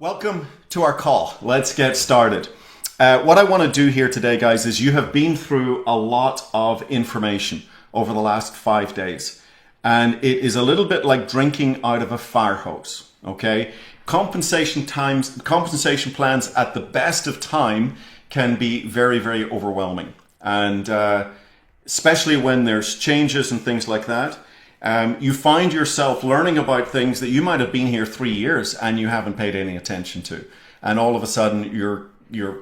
Welcome to our call. Let's get started. What I want to do here today, guys, is you have been through a lot of information over the last 5 days. And it is a little bit like drinking out of a fire hose, okay? Compensation plans at the best of time can be very, very overwhelming. And especially when there's changes and things like that. You find yourself learning about things that you might have been here 3 years and you haven't paid any attention to. And all of a sudden you're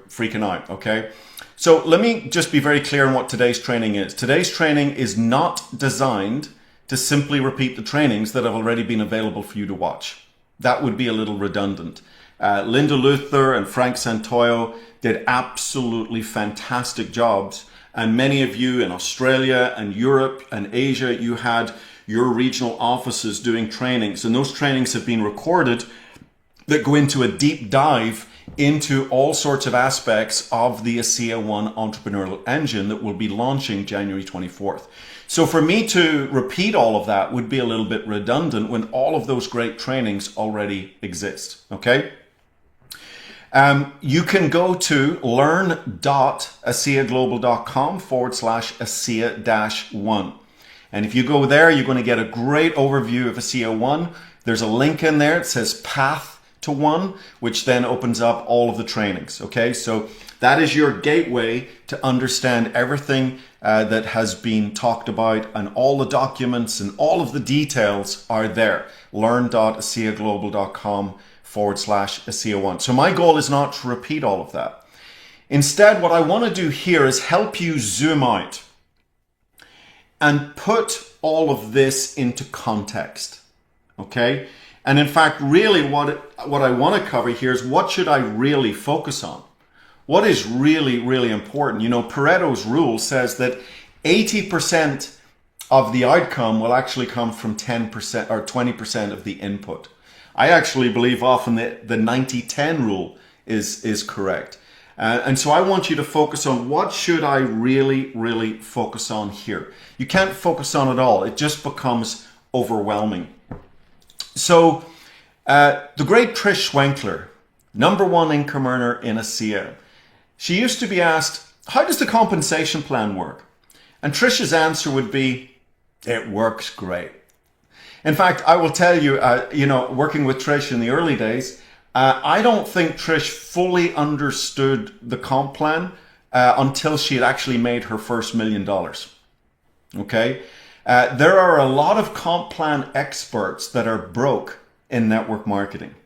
freaking out, okay? So let me just be very clear on what today's training is. Today's training is not designed to simply repeat the trainings that have already been available for you to watch. That would be a little redundant. Linda Luther and Frank Santoyo did absolutely fantastic jobs. And many of you in Australia and Europe and Asia, you had your regional offices doing trainings, and those trainings have been recorded that go into a deep dive into all sorts of aspects of the ASEA One Entrepreneurial Engine that will be launching January 24th. So for me to repeat all of that would be a little bit redundant when all of those great trainings already exist, okay? You can go to learn.aseaglobal.com/ASEA-1. And if you go there, you're going to get a great overview of ASEA One. There's a link in there. It says Path to One, which then opens up all of the trainings. Okay, so that is your gateway to understand everything that has been talked about, and all the documents and all of the details are there. learn.aseaglobal.com/ASEA One. So my goal is not to repeat all of that. Instead, what I want to do here is help you zoom out and put all of this into context, okay? And in fact, really what I want to cover here is what should I really focus on? What is really, really important? You know, Pareto's rule says that 80% of the outcome will actually come from 10% or 20% of the input. I actually believe often that the 90-10 rule is correct. And so I want you to focus on what should I really, really focus on here. You can't focus on it all. It just becomes overwhelming. So the great Trish Schwenkler, #1 income earner in ASEA, she used to be asked, how does the compensation plan work? And Trish's answer would be, it works great. In fact, I will tell you, working with Trish in the early days, I don't think Trish fully understood the comp plan until she had actually made her first $1 million. Okay? There are a lot of comp plan experts that are broke in network marketing.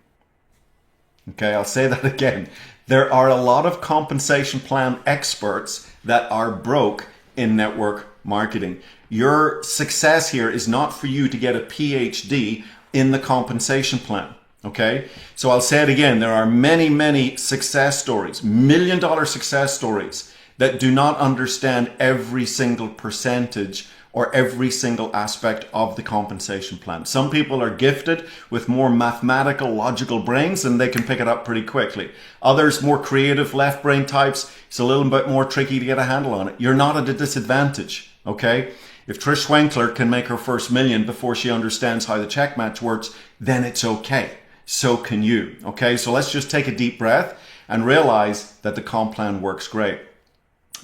Okay, I'll say that again. There are a lot of compensation plan experts that are broke in network marketing. Your success here is not for you to get a PhD in the compensation plan. Okay, so I'll say it again. There are many, many success stories, $1 million success stories that do not understand every single percentage or every single aspect of the compensation plan. Some people are gifted with more mathematical, logical brains and they can pick it up pretty quickly. Others, more creative left brain types, it's a little bit more tricky to get a handle on it. You're not at a disadvantage, okay? If Trish Schwenkler can make her first $1 million before she understands how the check match works, then it's okay. So can you, okay? So let's just take a deep breath and realize that the comp plan works great.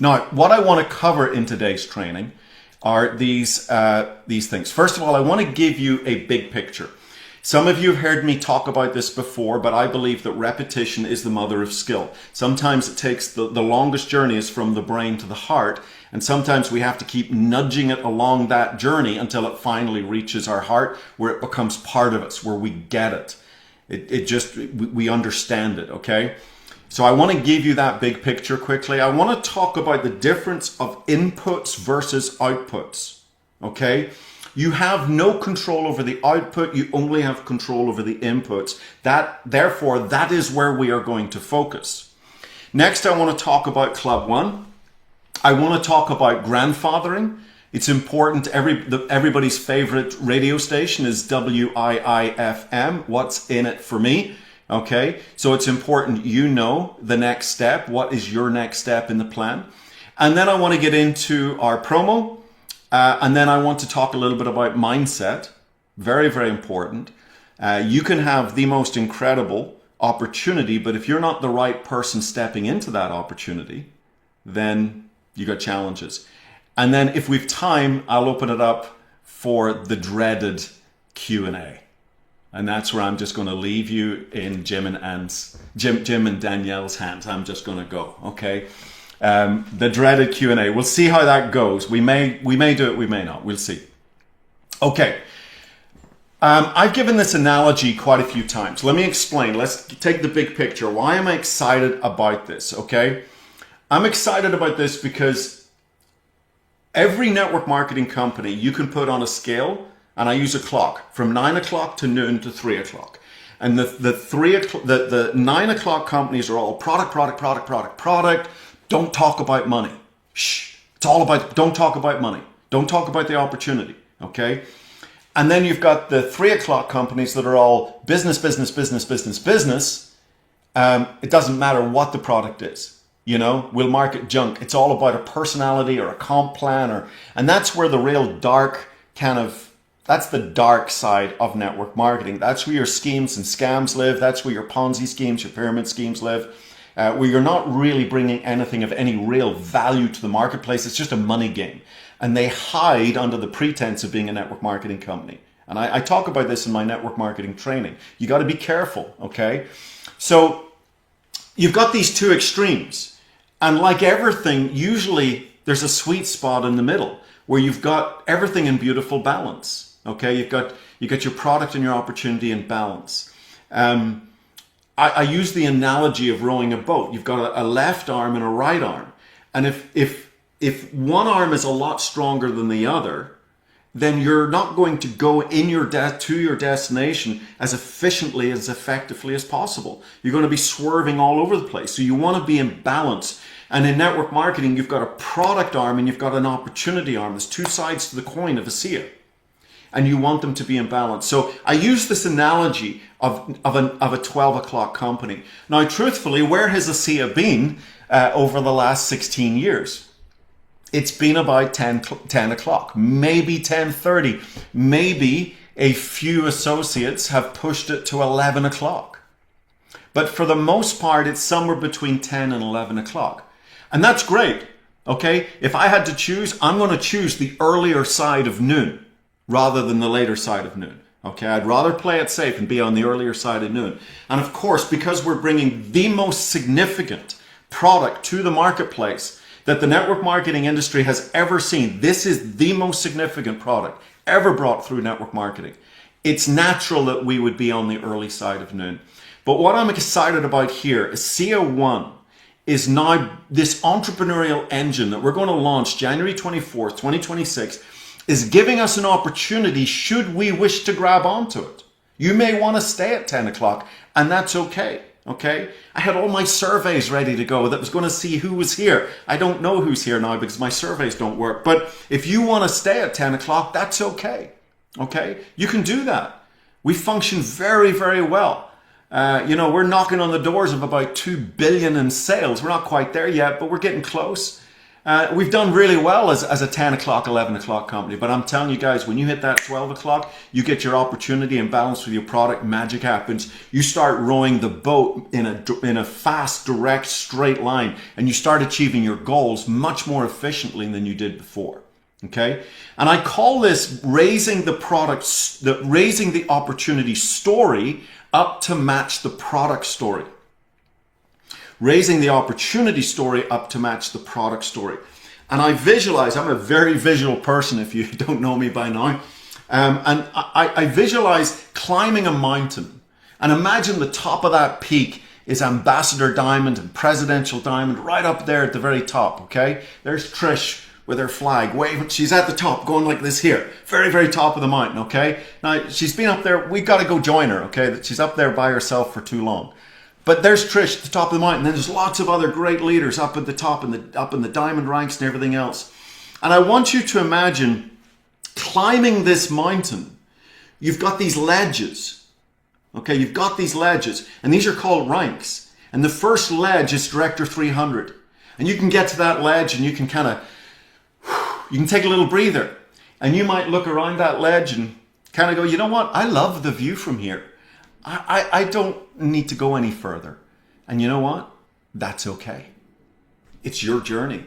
Now, what I want to cover in today's training are these things. First of all, I want to give you a big picture. Some of you have heard me talk about this before, but I believe that repetition is the mother of skill. Sometimes it takes the longest journey is from the brain to the heart, and sometimes we have to keep nudging it along that journey until it finally reaches our heart, where it becomes part of us, where we get it. We understand it, okay? So I want to give you that big picture quickly. I want to talk about the difference of inputs versus outputs, okay? You have no control over the output, you only have control over the inputs. Therefore, that is where we are going to focus. Next, I want to talk about Club One. I want to talk about grandfathering. It's important. Everybody's favorite radio station is WIIFM. What's in it for me? Okay, so it's important you know the next step. What is your next step in the plan? And then I want to get into our promo. And then I want to talk a little bit about mindset. Very, very important. You can have the most incredible opportunity, but if you're not the right person stepping into that opportunity, then you got challenges. And then if we've time, I'll open it up for the dreaded Q&A. And that's where I'm just going to leave you in Jim and Danielle's hands. I'm just going to go, okay? The dreaded Q&A. We'll see how that goes. We may do it, we may not. We'll see. Okay. I've given this analogy quite a few times. Let me explain. Let's take the big picture. Why am I excited about this, okay? I'm excited about this because every network marketing company you can put on a scale, and I use a clock, from 9 o'clock to noon to 3 o'clock. And the 9 o'clock companies are all product. Don't talk about money. Shh. It's all about, don't talk about money. Don't talk about the opportunity, okay? And then you've got the 3 o'clock companies that are all business. It doesn't matter what the product is. You know, we'll market junk. It's all about a personality or a comp plan, and that's where the real dark that's the dark side of network marketing. That's where your schemes and scams live. That's where your Ponzi schemes, your pyramid schemes live, where you're not really bringing anything of any real value to the marketplace. It's just a money game. And they hide under the pretense of being a network marketing company. And I talk about this in my network marketing training. You got to be careful, okay? So you've got these two extremes. And like everything, usually there's a sweet spot in the middle where you've got everything in beautiful balance. Okay, you've got your product and your opportunity in balance. I use the analogy of rowing a boat. You've got a left arm and a right arm, and if one arm is a lot stronger than the other, then you're not going to go to your destination as efficiently, as effectively as possible. You're going to be swerving all over the place. So you want to be in balance. And in network marketing, you've got a product arm and you've got an opportunity arm. There's two sides to the coin of ASEA. And you want them to be in balance. So I use this analogy of a 12 o'clock company. Now, truthfully, where has ASEA been over the last 16 years? It's been about 10 o'clock, maybe 10:30. Maybe a few associates have pushed it to 11 o'clock. But for the most part, it's somewhere between 10 and 11 o'clock. And that's great, okay? If I had to choose, I'm going to choose the earlier side of noon rather than the later side of noon. Okay, I'd rather play it safe and be on the earlier side of noon. And of course, because we're bringing the most significant product to the marketplace that the network marketing industry has ever seen, this is the most significant product ever brought through network marketing. It's natural that we would be on the early side of noon. But what I'm excited about here, ASEA One, is now this entrepreneurial engine that we're going to launch January 24th, 2026, is giving us an opportunity should we wish to grab onto it. You may want to stay at 10 o'clock, and that's okay. Okay? I had all my surveys ready to go that was going to see who was here. I don't know who's here now because my surveys don't work. But if you want to stay at 10 o'clock, that's okay. Okay? You can do that. We function very, very well. We're knocking on the doors of about 2 billion in sales. We're not quite there yet, but we're getting close. We've done really well as a 10 o'clock, 11 o'clock company. But I'm telling you guys, when you hit that 12 o'clock, you get your opportunity and balance with your product, magic happens. You start rowing the boat in a fast, direct, straight line, and you start achieving your goals much more efficiently than you did before. Okay? And I call this raising the opportunity story up to match the product story. Raising the opportunity story up to match the product story. And I visualize, I'm a very visual person if you don't know me by now. And I visualize climbing a mountain. And imagine the top of that peak is Ambassador Diamond and Presidential Diamond right up there at the very top, okay? There's Trish with her flag waving. She's at the top going like this here. Very, very top of the mountain, okay? Now, she's been up there. We've got to go join her, okay? She's up there by herself for too long. But there's Trish at the top of the mountain. Then there's lots of other great leaders up at the top up in the diamond ranks and everything else. And I want you to imagine climbing this mountain. You've got these ledges. Okay, you've got these ledges. And these are called ranks. And the first ledge is Director 300. And you can get to that ledge and you can you can take a little breather. And you might look around that ledge and kind of go, you know what? I love the view from here. I don't need to go any further. And you know what? That's okay. It's your journey.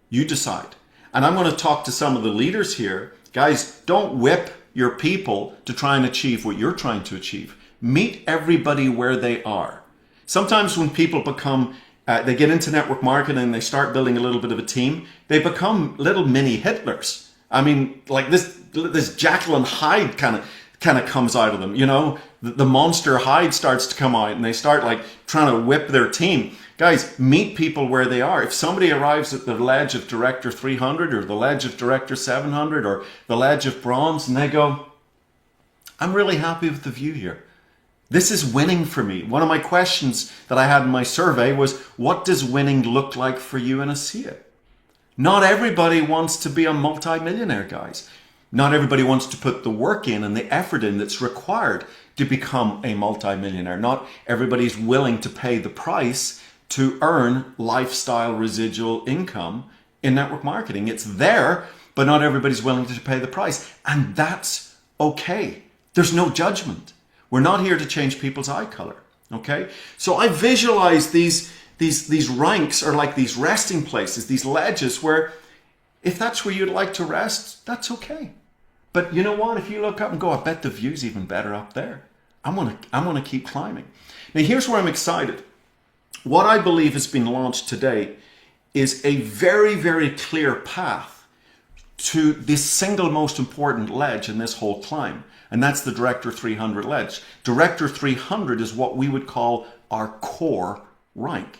You decide. And I'm going to talk to some of the leaders here. Guys, don't whip your people to try and achieve what you're trying to achieve. Meet everybody where they are. Sometimes when people become, they get into network marketing, they start building a little bit of a team, they become little mini Hitlers. I mean, like this Jekyll and Hyde kind of comes out of them, you know, the monster Hyde starts to come out and they start like trying to whip their team. Guys, meet people where they are. If somebody arrives at the ledge of Director 300 or the ledge of Director 700 or the ledge of Bronze and they go, I'm really happy with the view here. This is winning for me. One of my questions that I had in my survey was, what does winning look like for you in ASEA? Not everybody wants to be a multimillionaire, guys. Not everybody wants to put the work in and the effort in that's required to become a multimillionaire. Not everybody's willing to pay the price to earn lifestyle residual income in network marketing. It's there, but not everybody's willing to pay the price. And that's okay. There's no judgment. We're not here to change people's eye color. Okay? So I visualize these ranks are like these resting places, these ledges where if that's where you'd like to rest, that's okay. But you know what? If you look up and go, I bet the view's even better up there. I'm gonna keep climbing. Now here's where I'm excited. What I believe has been launched today is a very, very clear path to this single most important ledge in this whole climb. And that's the Director 300 ledge. Director 300 is what we would call our core rank.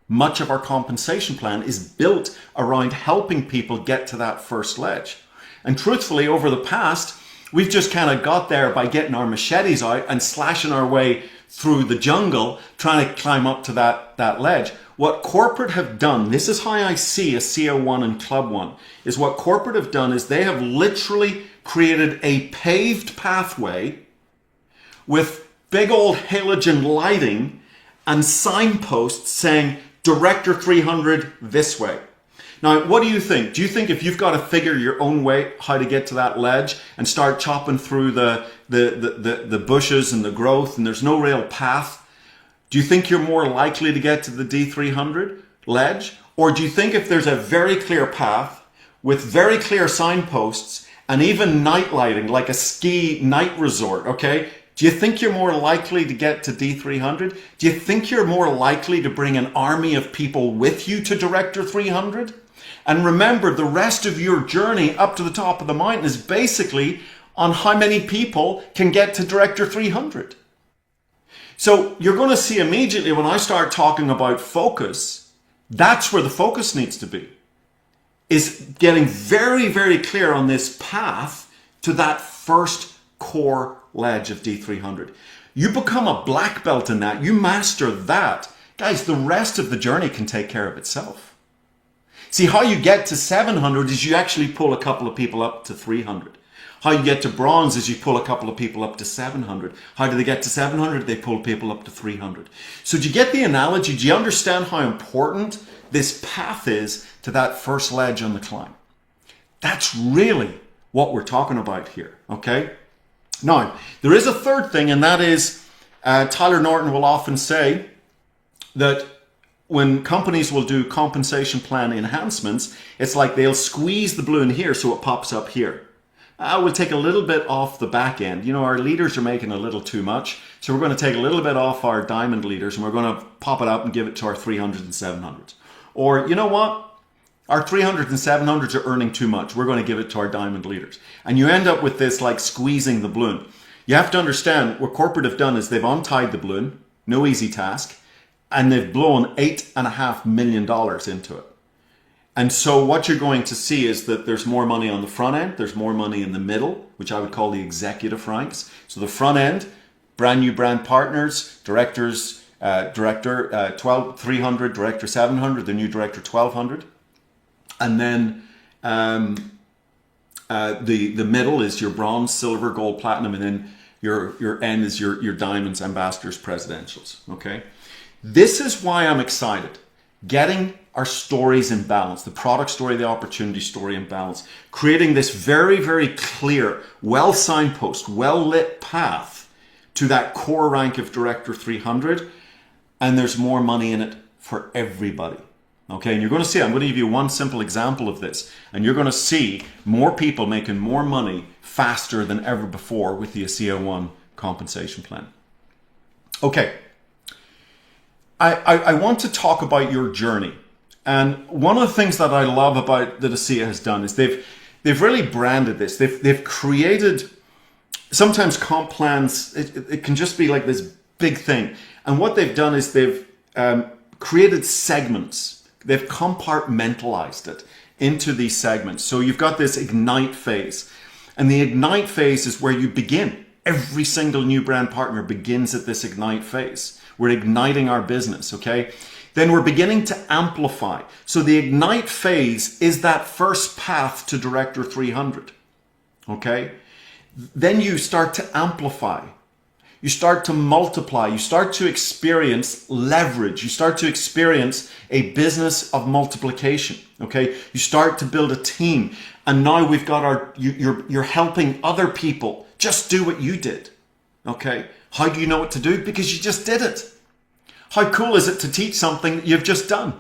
Much of our compensation plan is built around helping people get to that first ledge. And truthfully, over the past, we've just kind of got there by getting our machetes out and slashing our way through the jungle, trying to climb up to that ledge. What corporate have done, this is how I see ASEA One and Club One, is what corporate have done is they have literally created a paved pathway with big old halogen lighting and signposts saying Director 300 this way. Now, what do you think? Do you think if you've got to figure your own way how to get to that ledge and start chopping through the bushes and the growth and there's no real path, do you think you're more likely to get to the D300 ledge? Or do you think if there's a very clear path with very clear signposts and even night lighting, like a ski night resort, okay? Do you think you're more likely to get to D300? Do you think you're more likely to bring an army of people with you to Director 300? And remember, the rest of your journey up to the top of the mountain is basically on how many people can get to Director 300. So you're going to see immediately when I start talking about focus, that's where the focus needs to be. Is getting very, very clear on this path to that first core ledge of D300. You become a black belt in that. You master that. Guys, the rest of the journey can take care of itself. See, how you get to 700 is you actually pull a couple of people up to 300. How you get to bronze is you pull a couple of people up to 700. How do they get to 700? They pull people up to 300. So do you get the analogy? Do you understand how important this path is to that first ledge on the climb? That's really what we're talking about here, okay? Now, there is a third thing, and that is Tyler Norton will often say that when companies will do compensation plan enhancements, it's like they'll squeeze the balloon here so it pops up here. We'll take a little bit off the back end. You know, our leaders are making a little too much, so we're going to take a little bit off our diamond leaders and we're going to pop it up and give it to our 300s and 700s. Or, you know what? Our 300s and 700s are earning too much. We're going to give it to our diamond leaders. And you end up with this like squeezing the balloon. You have to understand what corporate have done is they've untied the balloon, no easy task, and they've blown $8.5 million into it. And so what you're going to see is that there's more money on the front end, there's more money in the middle, which I would call the executive ranks. So the front end, brand new brand partners, directors, director 300, director 700, the new director 1200. And then the middle is your bronze, silver, gold, platinum, and then your end is your diamonds, ambassadors, presidentials. Okay, this is why I'm excited. Getting our stories in balance, the product story, the opportunity story in balance, creating this very, very clear, well signpost, well lit path to that core rank of Director 300, and there's more money in it for everybody. Okay, and you're going to see, I'm going to give you one simple example of this, and you're going to see more people making more money faster than ever before with the ASEA One compensation plan. Okay, I want to talk about your journey. And one of the things that I love about that ASEA has done is they've really branded this. They've created, sometimes comp plans, it can just be like this big thing. And what they've done is they've created segments. They've compartmentalized it into these segments. So you've got this ignite phase. And the ignite phase is where you begin. Every single new brand partner begins at this ignite phase. We're igniting our business, okay? Then we're beginning to amplify. So the ignite phase is that first path to Director 300, okay? Then you start to amplify. You start to multiply. You start to experience leverage. You start to experience a business of multiplication, okay? You start to build a team. And now we've got you're helping other people just do what you did, okay? How do you know what to do? Because you just did it. How cool is it to teach something that you've just done?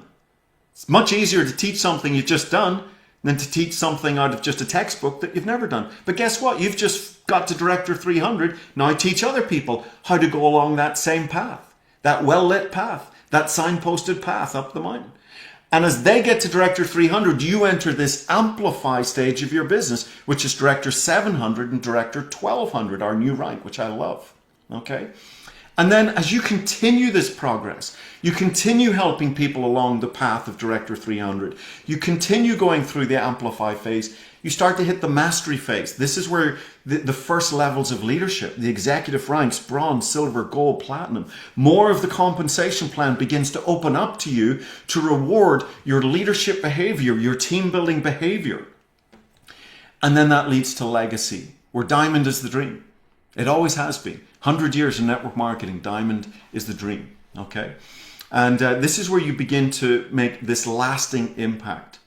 It's much easier to teach something you've just done than to teach something out of just a textbook that you've never done. But guess what? You've just got to Director 300. Now teach other people how to go along that same path, that well-lit path, that signposted path up the mountain. And as they get to Director 300, you enter this amplify stage of your business, which is Director 700 and Director 1200, our new rank, which I love, okay? And then as you continue this progress, you continue helping people along the path of Director 300. You continue going through the amplify phase. You start to hit the mastery phase. This is where the first levels of leadership, the executive ranks, bronze, silver, gold, platinum, more of the compensation plan begins to open up to you to reward your leadership behavior, your team building behavior. And then that leads to legacy, where diamond is the dream. It always has been. 100 years in network marketing, diamond is the dream, okay? And this is where you begin to make this lasting impact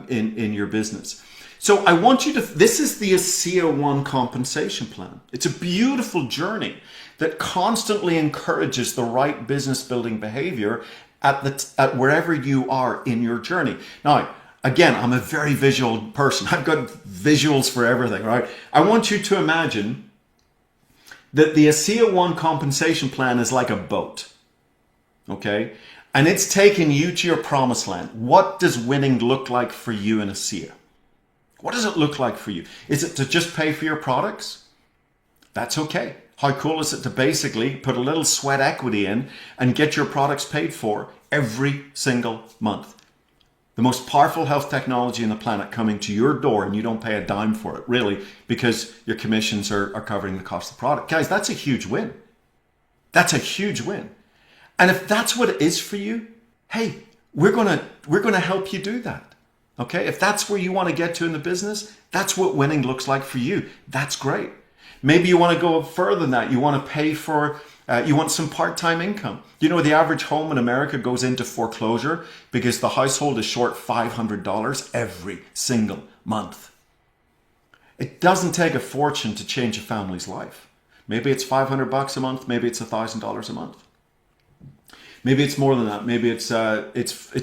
in your business. So I want you to, this is the ASEA One compensation plan. It's a beautiful journey that constantly encourages the right business building behavior at wherever you are in your journey. Now, again, I'm a very visual person. I've got visuals for everything, right? I want you to imagine that the ASEA One compensation plan is like a boat, okay? And it's taking you to your promised land. What does winning look like for you in ASEA? What does it look like for you? Is it to just pay for your products? That's okay. How cool is it to basically put a little sweat equity in and get your products paid for every single month? The most powerful health technology on the planet coming to your door and you don't pay a dime for it, really, because your commissions are covering the cost of the product. Guys, that's a huge win. That's a huge win. And if that's what it is for you, hey, we're gonna help you do that. Okay? If that's where you want to get to in the business, that's what winning looks like for you. That's great. Maybe you want to go further than that. You want to pay for you want some part-time income. You know, the average home in America goes into foreclosure because the household is short $500 every single month. It doesn't take a fortune to change a family's life. Maybe it's $500 a month. Maybe it's $1,000 a month. Maybe it's more than that. Maybe it's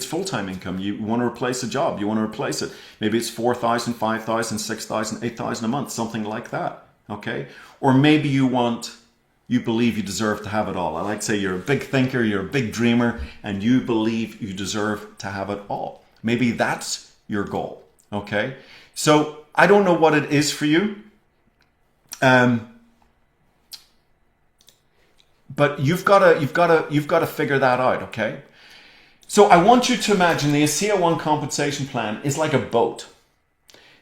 full-time income. You want to replace a job. You want to replace it. Maybe it's $4,000, $5,000, $6,000, $8,000 a month, something like that. Okay? Or maybe you believe you deserve to have it all. I like to say you're a big thinker, you're a big dreamer, and you believe you deserve to have it all. Maybe that's your goal, okay? So I don't know what it is for you, but you've got to figure that out, okay? So I want you to imagine the ASEA One compensation plan is like a boat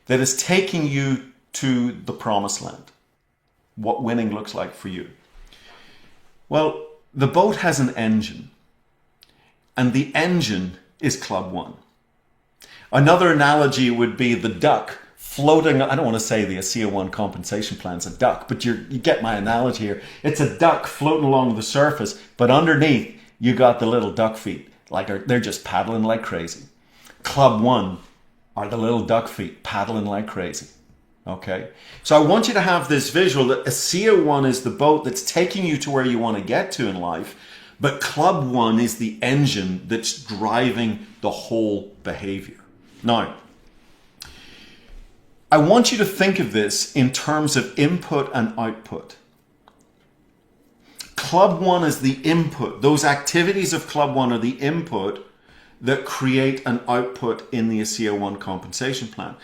that is taking you to the promised land. What winning looks like for you. Well, the boat has an engine, and the engine is Club One. Another analogy would be the duck floating. I don't want to say the ASEA One compensation plan's a duck, but you get my analogy here. It's a duck floating along the surface, but underneath you got the little duck feet, like they're just paddling like crazy. Club One are the little duck feet paddling like crazy. Okay, so I want you to have this visual that ASEA One is the boat that's taking you to where you want to get to in life, but Club One is the engine that's driving the whole behavior. Now, I want you to think of this in terms of input and output. Club One is the input. Those activities of Club One are the input that create an output in the ASEA One compensation plan.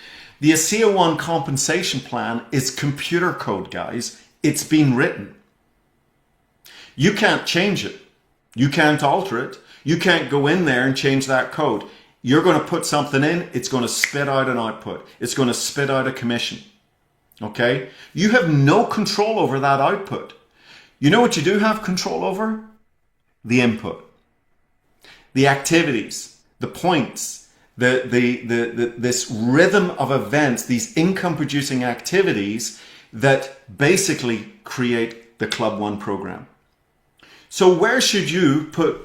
The ASEA One compensation plan is computer code, guys. It's been written. You can't change it. You can't alter it. You can't go in there and change that code. You're going to put something in, it's going to spit out an output. It's going to spit out a commission. Okay? You have no control over that output. You know what you do have control over? The input. The activities, the points, this rhythm of events, these income producing activities that basically create the Club One program. So where should you put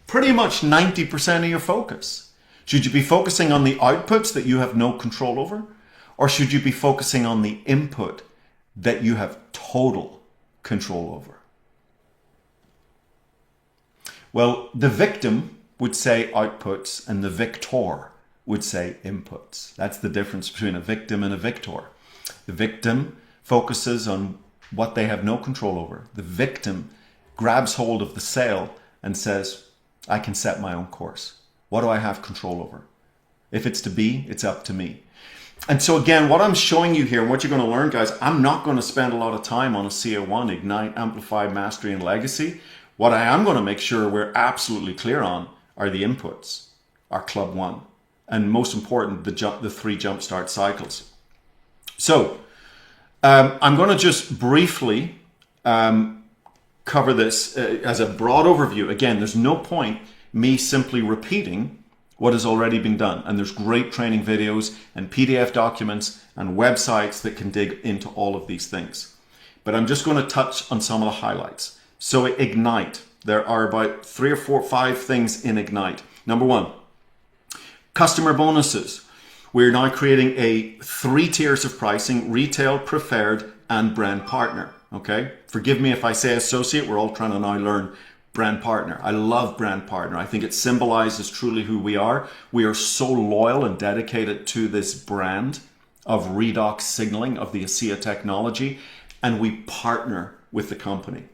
pretty much 90% of your focus? Should you be focusing on the outputs that you have no control over? Or should you be focusing on the input that you have total control over? Well, the victim would say outputs and the victor would say inputs. That's the difference between a victim and a victor. The victim focuses on what they have no control over. The victim grabs hold of the sail and says, I can set my own course. What do I have control over? If it's to be, it's up to me. And so again, what I'm showing you here, and what you're going to learn, guys, I'm not going to spend a lot of time on ASEA One, Ignite, Amplify, Mastery, and Legacy. What I am going to make sure we're absolutely clear on are the inputs, our Club One, and most important, the 3 jumpstart cycles. So I'm going to just briefly cover this as a broad overview. Again, there's no point me simply repeating what has already been done. And there's great training videos and PDF documents and websites that can dig into all of these things. But I'm just going to touch on some of the highlights. So Ignite, there are about 3 or 4 or 5 things in Ignite. Number 1, customer bonuses. We're now creating 3 tiers of pricing: retail, preferred, and brand partner. Okay, forgive me if I say associate. We're all trying to now learn brand partner. I love brand partner. I think it symbolizes truly who we are. We are so loyal and dedicated to this brand of Redox signaling, of the ASEA technology, and we partner with the company.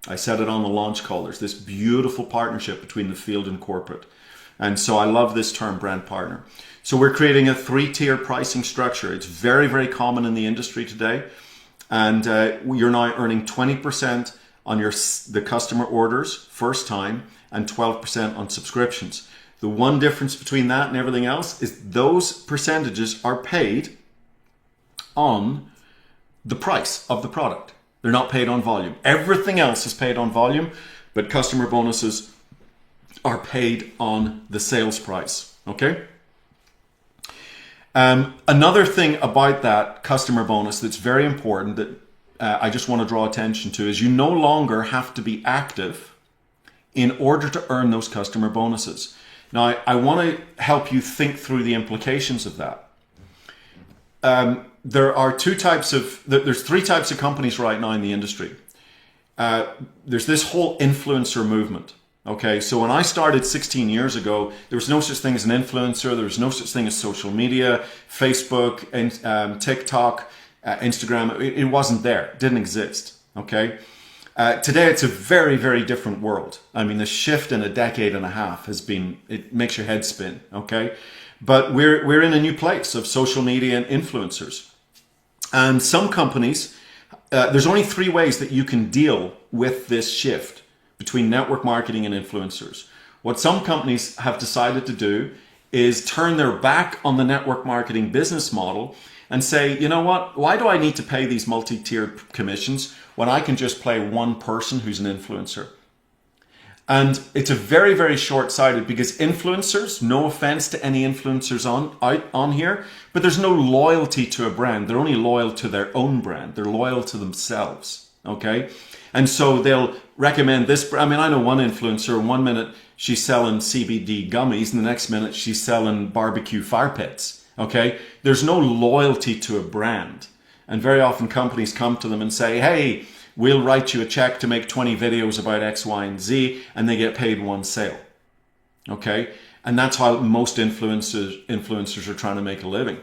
I said it on the launch call. There's this beautiful partnership between the field and corporate. And so I love this term, brand partner. So we're creating a 3-tier pricing structure. It's very, very common in the industry today. And you're now earning 20% on the customer orders first time and 12% on subscriptions. The one difference between that and everything else is those percentages are paid on the price of the product. They're not paid on volume. Everything else is paid on volume, but customer bonuses are paid on the sales price. Okay? Another thing about that customer bonus that's very important that I just want to draw attention to is you no longer have to be active in order to earn those customer bonuses. Now, I want to help you think through the implications of that. There's 3 types of companies right now in the industry. There's this whole influencer movement. Okay, so when I started 16 years ago, there was no such thing as an influencer. There was no such thing as social media, Facebook, and TikTok, Instagram. It wasn't there. It didn't exist. Okay, today it's a very, very different world. I mean, the shift in a decade and a half it makes your head spin. Okay, but we're in a new place of social media and influencers. And some companies, there's only 3 ways that you can deal with this shift between network marketing and influencers. What some companies have decided to do is turn their back on the network marketing business model and say, you know what, why do I need to pay these multi-tiered commissions when I can just pay one person who's an influencer? And it's a very, very short-sighted, because influencers, no offense to any influencers on here, but there's no loyalty to a brand. They're only loyal to their own brand. They're loyal to themselves, okay? And so they'll recommend this. I mean, I know one influencer, 1 minute she's selling CBD gummies, and the next minute she's selling barbecue fire pits, okay? There's no loyalty to a brand. And very often companies come to them and say, hey, we'll write you a check to make 20 videos about X, Y, and Z, and they get paid one sale. Okay? And that's how most influencers are trying to make a living.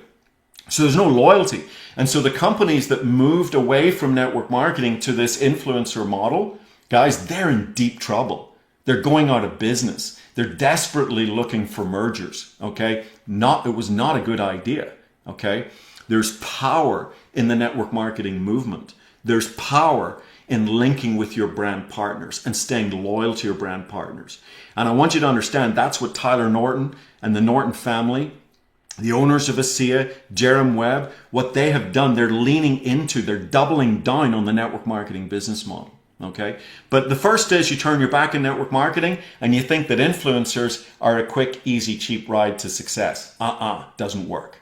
So there's no loyalty. And so the companies that moved away from network marketing to this influencer model, guys, they're in deep trouble. They're going out of business. They're desperately looking for mergers. Okay? It was not a good idea. Okay? There's power in the network marketing movement. There's power in linking with your brand partners and staying loyal to your brand partners. And I want you to understand that's what Tyler Norton and the Norton family, the owners of ASEA, Jerem Webb, what they have done, they're leaning into, they're doubling down on the network marketing business model. Okay? But the first is you turn your back on network marketing and you think that influencers are a quick, easy, cheap ride to success. Doesn't work.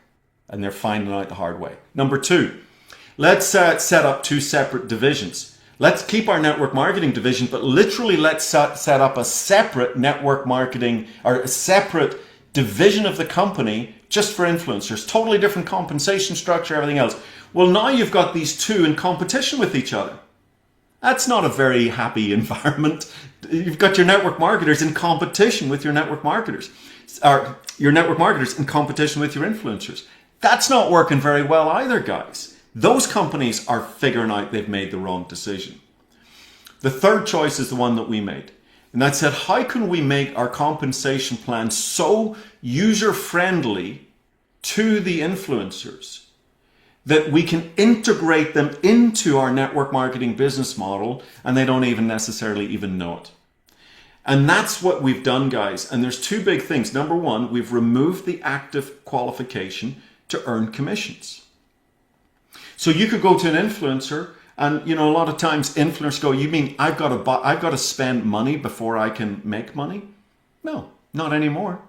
And they're finding out the hard way. Number two, let's set up two separate divisions. Let's keep our network marketing division, but literally let's set up a separate network marketing or a separate division of the company just for influencers. Totally different compensation structure, everything else. Well, now you've got these two in competition with each other. That's not a very happy environment. You've got your network marketers in competition with your network marketers, or your network marketers in competition with your influencers. That's not working very well either, guys. Those companies are figuring out they've made the wrong decision. The third choice is the one that we made. And that said, how can we make our compensation plan so user-friendly to the influencers that we can integrate them into our network marketing business model and they don't even necessarily even know it. And that's what we've done, guys. And there's two big things. Number one, we've removed the active qualification to earn commissions. So you could go to an influencer and, a lot of times influencers go, you mean I've got to spend money before I can make money? No, not anymore.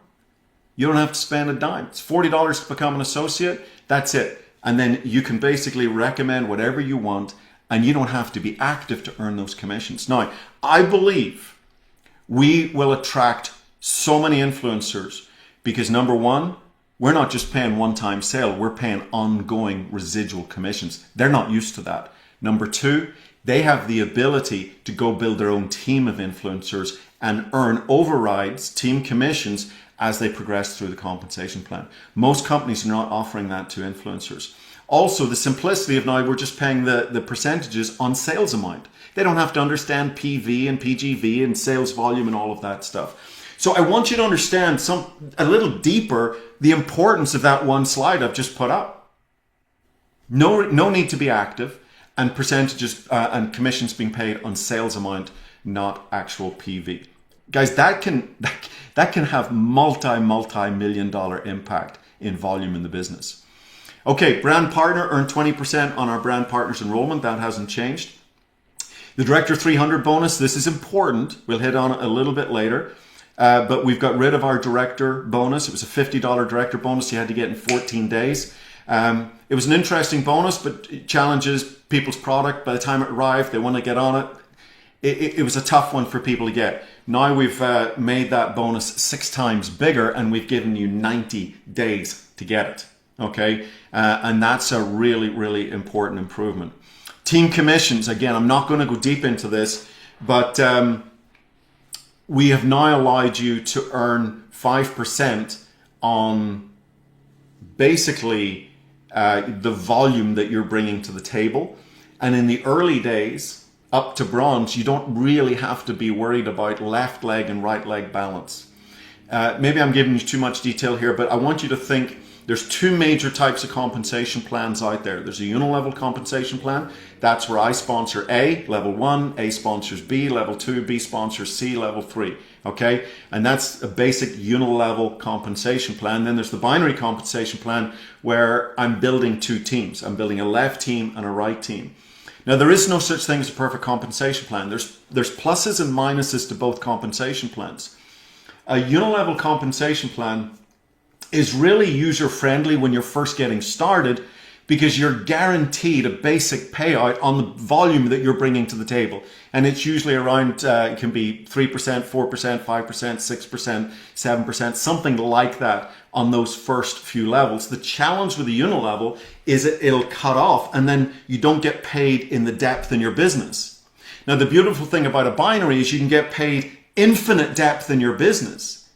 You don't have to spend a dime. It's $40 to become an associate. That's it. And then you can basically recommend whatever you want and you don't have to be active to earn those commissions. Now, I believe we will attract so many influencers because number one, we're not just paying one-time sale, we're paying ongoing residual commissions. They're not used to that. Number two, they have the ability to go build their own team of influencers and earn overrides, team commissions, as they progress through the compensation plan. Most companies are not offering that to influencers. Also, the simplicity of now we're just paying the percentages on sales amount. They don't have to understand PV and PGV and sales volume and all of that stuff. So I want you to understand a little deeper the importance of that one slide I've just put up. No need to be active, and percentages and commissions being paid on sales amount, not actual PV. Guys, that can have multi-million dollar impact in volume in the business. Okay, brand partner earned 20% on our brand partners enrollment. That hasn't changed. The Director 300 bonus, this is important. We'll hit on it a little bit later. But we've got rid of our director bonus. It was a $50 director bonus you had to get in 14 days. It was an interesting bonus, but it challenges people's product. By the time it arrived, they want to get on it. It was a tough one for people to get. Now we've made that bonus 6 times bigger and we've given you 90 days to get it. Okay? And that's a really, really important improvement. Team commissions, again, I'm not going to go deep into this, but we have now allowed you to earn 5% on basically the volume that you're bringing to the table. And in the early days, up to bronze, you don't really have to be worried about left leg and right leg balance. Maybe I'm giving you too much detail here, but I want you to think there's 2 major types of compensation plans out there. There's a unilevel compensation plan. That's where I sponsor A, level 1, A sponsors B, level 2, B sponsors C, level 3. Okay? And that's a basic unilevel compensation plan. Then there's the binary compensation plan where I'm building 2 teams. I'm building a left team and a right team. Now, there is no such thing as a perfect compensation plan. There's pluses and minuses to both compensation plans. A unilevel compensation plan is really user-friendly when you're first getting started, because you're guaranteed a basic payout on the volume that you're bringing to the table. And it's usually around, it can be 3%, 4%, 5%, 6%, 7%, something like that on those first few levels. The challenge with the unilevel is it'll cut off and then you don't get paid in the depth in your business. Now, the beautiful thing about a binary is you can get paid infinite depth in your business,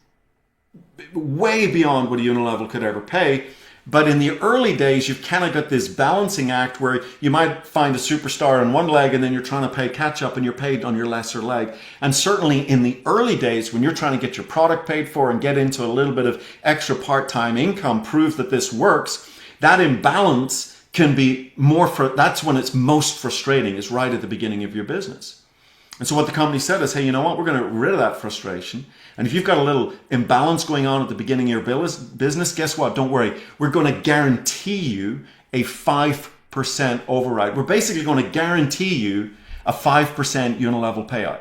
way beyond what a unilevel could ever pay. But in the early days, you've kind of got this balancing act where you might find a superstar on one leg and then you're trying to pay catch up and you're paid on your lesser leg. And certainly in the early days, when you're trying to get your product paid for and get into a little bit of extra part-time income, prove that this works, that imbalance can be that's when it's most frustrating, is right at the beginning of your business. And so what the company said is, hey, you know what? We're going to get rid of that frustration. And if you've got a little imbalance going on at the beginning of your business, guess what? Don't worry. We're going to guarantee you a 5% override. We're basically going to guarantee you a 5% unilevel payout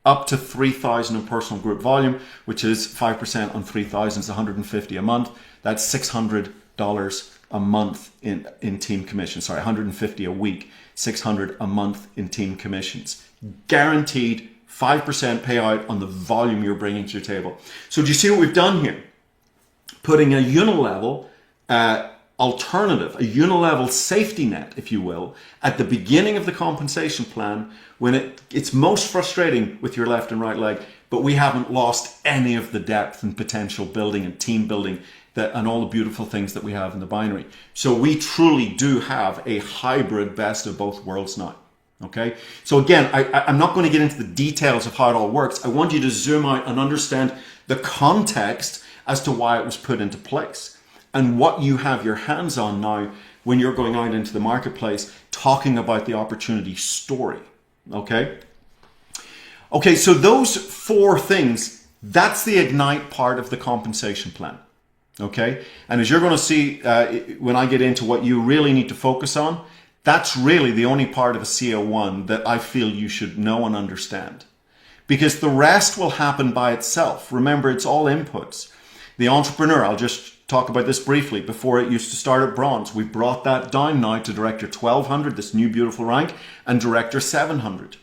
up to 3,000 in personal group volume, which is 5% on 3,000 is 150 a month. That's $600 a month in team commissions. Sorry, 150 a week, 600 a month in team commissions. Guaranteed 5% payout on the volume you're bringing to your table. So do you see what we've done here? Putting a unilevel alternative, a unilevel safety net, if you will, at the beginning of the compensation plan when it's most frustrating with your left and right leg, but we haven't lost any of the depth and potential building and team building and all the beautiful things that we have in the binary. So we truly do have a hybrid best of both worlds now. Okay, so again, I'm not going to get into the details of how it all works. I want you to zoom out and understand the context as to why it was put into place and what you have your hands on now when you're going out into the marketplace talking about the opportunity story. Okay, so those four things, that's the ignite part of the compensation plan. Okay, and as you're going to see when I get into what you really need to focus on, that's really the only part of ASEA One that I feel you should know and understand. Because the rest will happen by itself. Remember, it's all inputs. The entrepreneur, I'll just talk about this briefly. Before it used to start at bronze. We brought that down now to Director 1200, this new beautiful rank, and Director 700.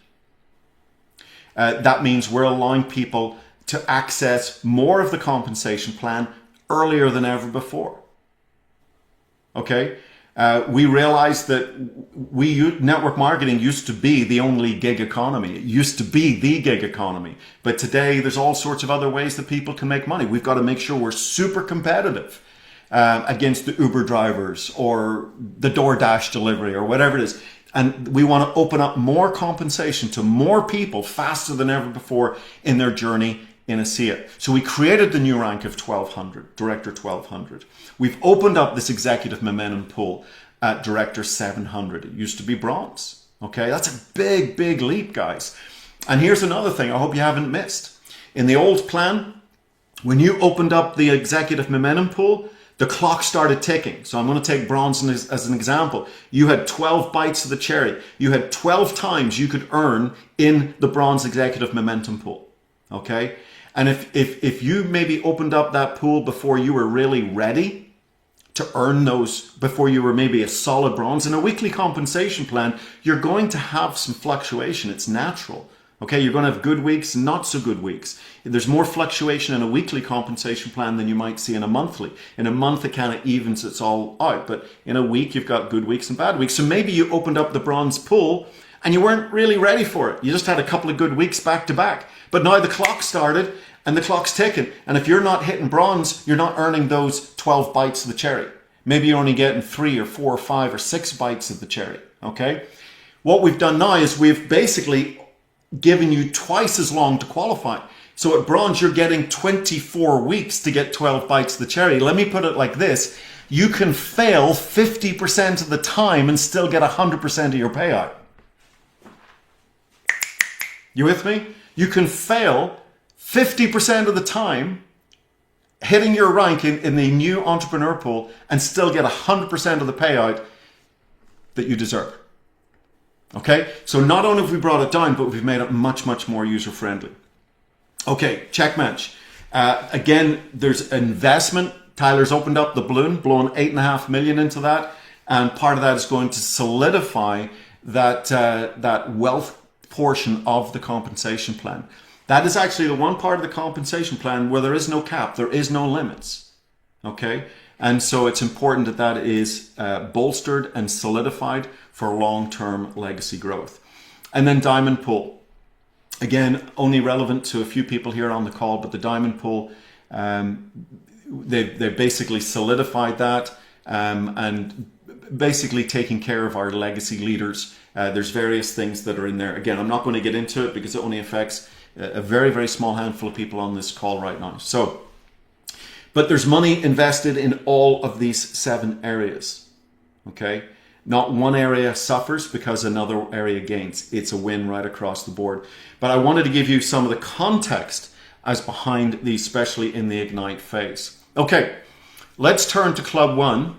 That means we're allowing people to access more of the compensation plan earlier than ever before. Okay? We realized that network marketing used to be the only gig economy. It used to be the gig economy. But today, there's all sorts of other ways that people can make money. We've got to make sure we're super competitive against the Uber drivers or the DoorDash delivery or whatever it is. And we want to open up more compensation to more people faster than ever before in their journey in ASEA. So we created the new rank of 1200, Director 1200. We've opened up this executive momentum pool at Director 700. It used to be bronze. Okay, that's a big, big leap, guys. And here's another thing I hope you haven't missed. In the old plan, when you opened up the executive momentum pool, the clock started ticking. So I'm going to take bronze as an example. You had 12 bites of the cherry. You had 12 times you could earn in the bronze executive momentum pool. Okay? And if you maybe opened up that pool before you were really ready to earn those, before you were maybe a solid bronze in a weekly compensation plan, you're going to have some fluctuation. It's natural. Okay, you're going to have good weeks, not so good weeks. There's more fluctuation in a weekly compensation plan than you might see in a monthly. In a month, it kind of evens it's all out. But in a week, you've got good weeks and bad weeks. So maybe you opened up the bronze pool and you weren't really ready for it. You just had a couple of good weeks back to back. But now the clock started and the clock's ticking. And if you're not hitting bronze, you're not earning those 12 bites of the cherry. Maybe you're only getting 3 or 4 or 5 or 6 bites of the cherry. Okay? What we've done now is we've basically given you twice as long to qualify. So at bronze, you're getting 24 weeks to get 12 bites of the cherry. Let me put it like this. You can fail 50% of the time and still get 100% of your payout. You with me? You can fail 50% of the time hitting your rank in the new entrepreneur pool and still get 100% of the payout that you deserve. Okay, so not only have we brought it down, but we've made it much, much more user-friendly. Okay, check match. Again, there's investment. Tyler's opened up the balloon, blowing $8.5 million into that. And part of that is going to solidify that wealth portion of the compensation plan. That is actually the one part of the compensation plan where there is no cap, there is no limits. Okay? And so it's important that that is bolstered and solidified for long-term legacy growth. And then diamond pool. Again, only relevant to a few people here on the call, but the diamond pool, they've basically solidified that and basically taking care of our legacy leaders. There's various things that are in there. Again, I'm not going to get into it because it only affects a very, very small handful of people on this call right now. So, but there's money invested in all of these 7 areas, okay? Not one area suffers because another area gains. It's a win right across the board. But I wanted to give you some of the context as behind these, especially in the Ignite phase. Okay, let's turn to Club 1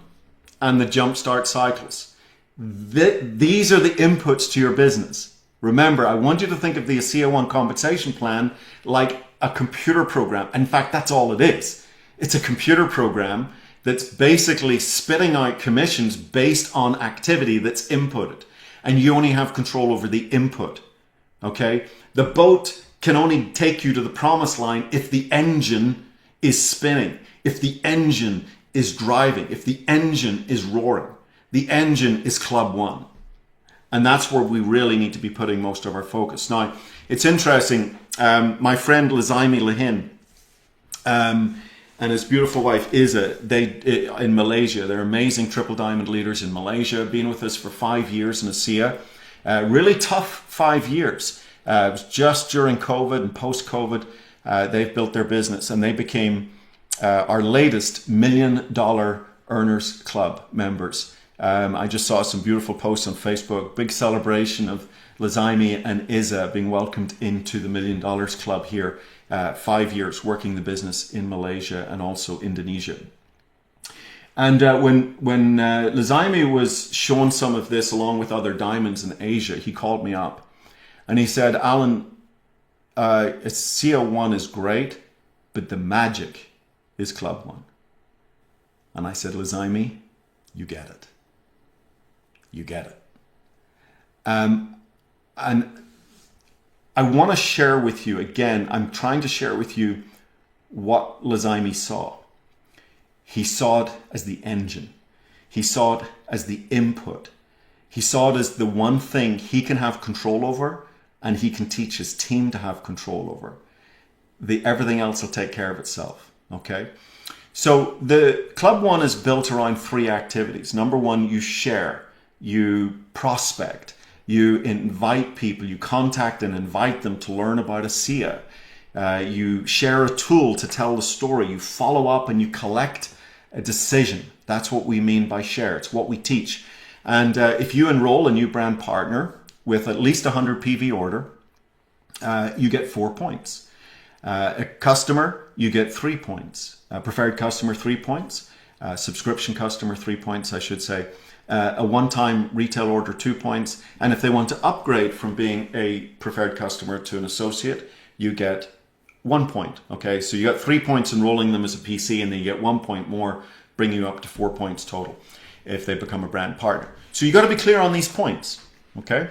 and the Jumpstart cycles. These are the inputs to your business. Remember, I want you to think of the ASEA One compensation plan like a computer program. In fact, that's all it is. It's a computer program that's basically spitting out commissions based on activity that's inputted. And you only have control over the input. Okay? The boat can only take you to the promised line if the engine is spinning, if the engine is driving, if the engine is roaring. The engine is Club 1. And that's where we really need to be putting most of our focus. Now, it's interesting. My friend Lizaimi Lahin and his beautiful wife Iza, in Malaysia, they're amazing triple diamond leaders in Malaysia, been with us for 5 years in ASEA. Really tough 5 years. It was just during COVID and post-COVID, they've built their business and they became our latest $1 Million Earners Club members. I just saw some beautiful posts on Facebook. Big celebration of Lizaimi and Iza being welcomed into the $1 Million Club here. 5 years working the business in Malaysia and also Indonesia. And when Lizaimi was shown some of this along with other diamonds in Asia, he called me up and he said, Alan, ASEA One is great, but the magic is Club 1. And I said, Lizaimi, you get it. You get it. And I want to share with you, again, I'm trying to share with you what Lizaimi saw. He saw it as the engine. He saw it as the input. He saw it as the one thing he can have control over and he can teach his team to have control over. Everything else will take care of itself, okay? So the Club 1 is built around 3 activities. Number 1, you share, you prospect, you invite people, you contact and invite them to learn about ASEA. You share a tool to tell the story. You follow up and you collect a decision. That's what we mean by share. It's what we teach. And if you enroll a new brand partner with at least 100 PV order, you get 4 points. A customer, you get 3 points. A preferred customer, 3 points. Subscription customer, 3 points, I should say. A one-time retail order, 2 points. And if they want to upgrade from being a preferred customer to an associate, you get 1 point. Okay, so you got 3 points enrolling them as a PC, and then you get 1 point more, bringing you up to 4 points total if they become a brand partner. So you got to be clear on these points. Okay,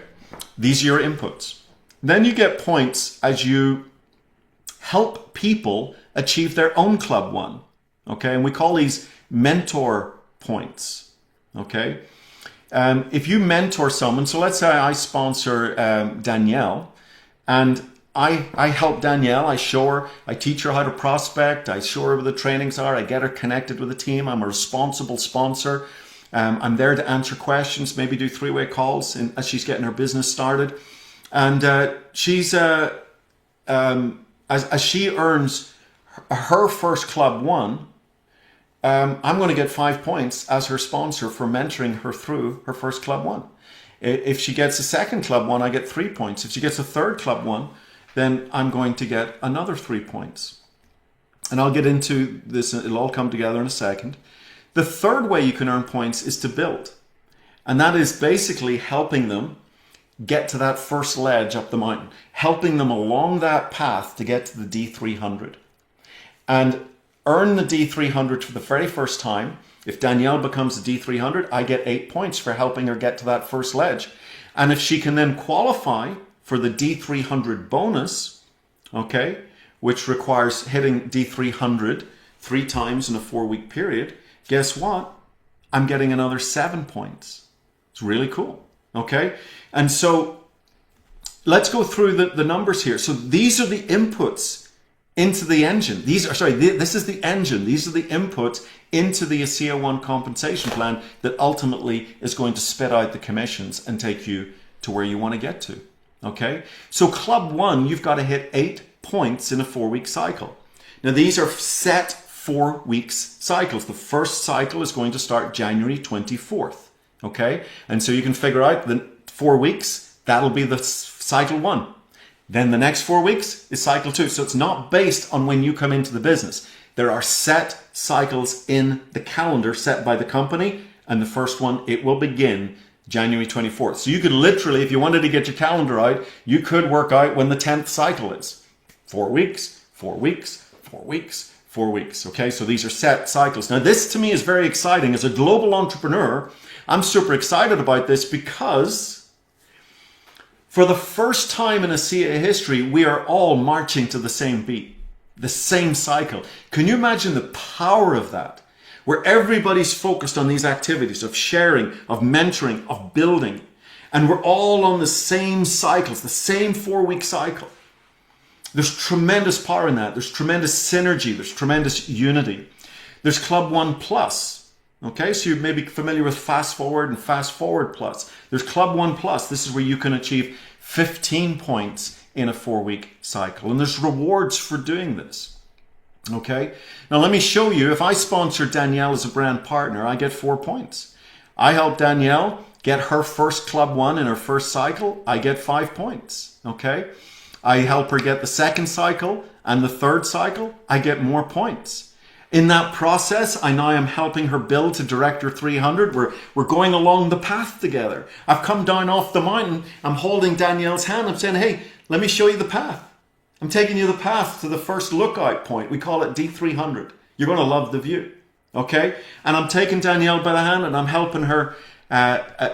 these are your inputs. Then you get points as you help people achieve their own Club 1. Okay, and we call these mentor points. Okay, if you mentor someone, so let's say I sponsor Danielle, and I help Danielle, I show her, I teach her how to prospect, I show her what the trainings are, I get her connected with the team, I'm a responsible sponsor, I'm there to answer questions, maybe do 3-way calls as she's getting her business started, and she's, as she earns her first Club 1, I'm going to get 5 points as her sponsor for mentoring her through her first Club 1. If she gets a second Club 1, I get 3 points. If she gets a third Club 1, then I'm going to get another 3 points. And I'll get into this, it'll all come together in a second. The third way you can earn points is to build. And that is basically helping them get to that first ledge up the mountain, helping them along that path to get to the D300. And earn the D300 for the very first time. If Danielle becomes a D300, I get 8 points for helping her get to that first ledge. And if she can then qualify for the D300 bonus, okay, which requires hitting D300 3 times in a 4-week period, guess what? I'm getting another 7 points. It's really cool, okay? And so let's go through the numbers here. So these are the inputs into the engine. This is the engine. These are the inputs into the ASEA One compensation plan that ultimately is going to spit out the commissions and take you to where you want to get to, okay? So Club 1, you've got to hit 8 points in a 4-week cycle. Now these are set 4 weeks cycles. The first cycle is going to start January 24th, okay? And so you can figure out the 4 weeks, that'll be the cycle 1. Then the next 4 weeks is cycle 2. So it's not based on when you come into the business. There are set cycles in the calendar set by the company, and the first one, it will begin January 24th. So you could literally, if you wanted to get your calendar out, you could work out when the 10th cycle is. 4 weeks, 4 weeks, 4 weeks, 4 weeks. Okay, so these are set cycles. Now this to me is very exciting. As a global entrepreneur, I'm super excited about this because for the first time in ASEA history, we are all marching to the same beat, the same cycle. Can you imagine the power of that? Where everybody's focused on these activities of sharing, of mentoring, of building, and we're all on the same cycles, the same 4-week cycle. There's tremendous power in that. There's tremendous synergy. There's tremendous unity. There's Club 1 Plus. Okay, so you may be familiar with Fast Forward and Fast Forward Plus. There's Club 1 Plus. This is where you can achieve 15 points in a 4-week cycle. And there's rewards for doing this. Okay, now let me show you. If I sponsor Danielle as a brand partner, I get 4 points. I help Danielle get her first Club 1 in her first cycle, I get 5 points. Okay, I help her get the second cycle and the third cycle, I get more points. In that process, I now am helping her build to Director 300. We're going along the path together. I've come down off the mountain. I'm holding Danielle's hand. I'm saying, hey, let me show you the path. I'm taking you the path to the first lookout point. We call it D300. You're going to love the view. Okay? And I'm taking Danielle by the hand and I'm helping her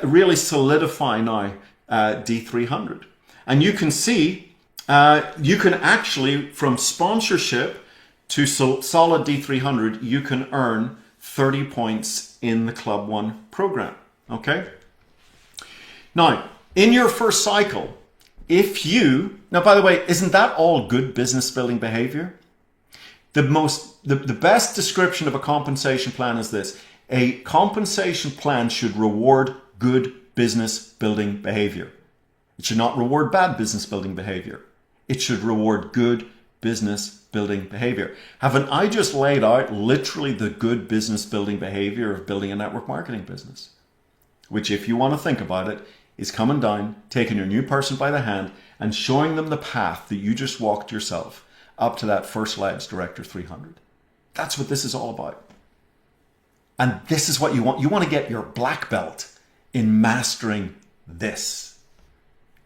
really solidify now D300. And you can see, you can actually, from sponsorship to solid D300, you can earn 30 points in the Club 1 program. Okay? Now, in your first cycle, now by the way, isn't that all good business building behavior? The best description of a compensation plan is this: a compensation plan should reward good business building behavior. It should not reward bad business building behavior. It should reward good business building behavior. Haven't I just laid out literally the good business building behavior of building a network marketing business? Which, if you want to think about it, is coming down, taking your new person by the hand and showing them the path that you just walked yourself up to that first ledge, Director 300. That's what this is all about. And this is what you want. You want to get your black belt in mastering this,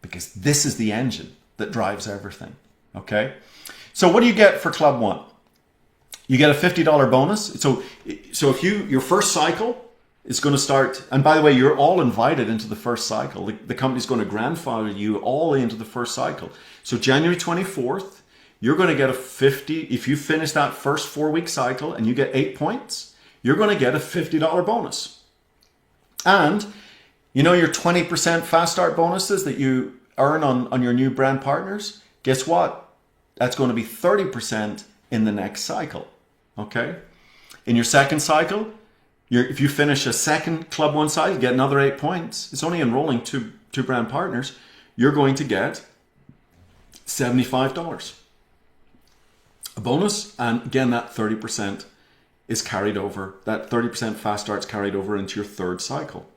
because this is the engine that drives everything. Okay? So what do you get for Club 1? You get a $50 bonus. So if your first cycle is going to start, and by the way, you're all invited into the first cycle. The company's going to grandfather you all into the first cycle. So January 24th, you're going to get a 50, if you finish that first 4-week cycle and you get 8 points, you're going to get a $50 bonus. And you know your 20% fast start bonuses that you earn on your new brand partners? Guess what? That's going to be 30% in the next cycle. Okay? In your second cycle, if you finish a second Club 1 cycle, you get another 8 points. It's only enrolling two brand partners. You're going to get $75. A bonus, and again, that 30% is carried over. That 30% fast start's carried over into your third cycle.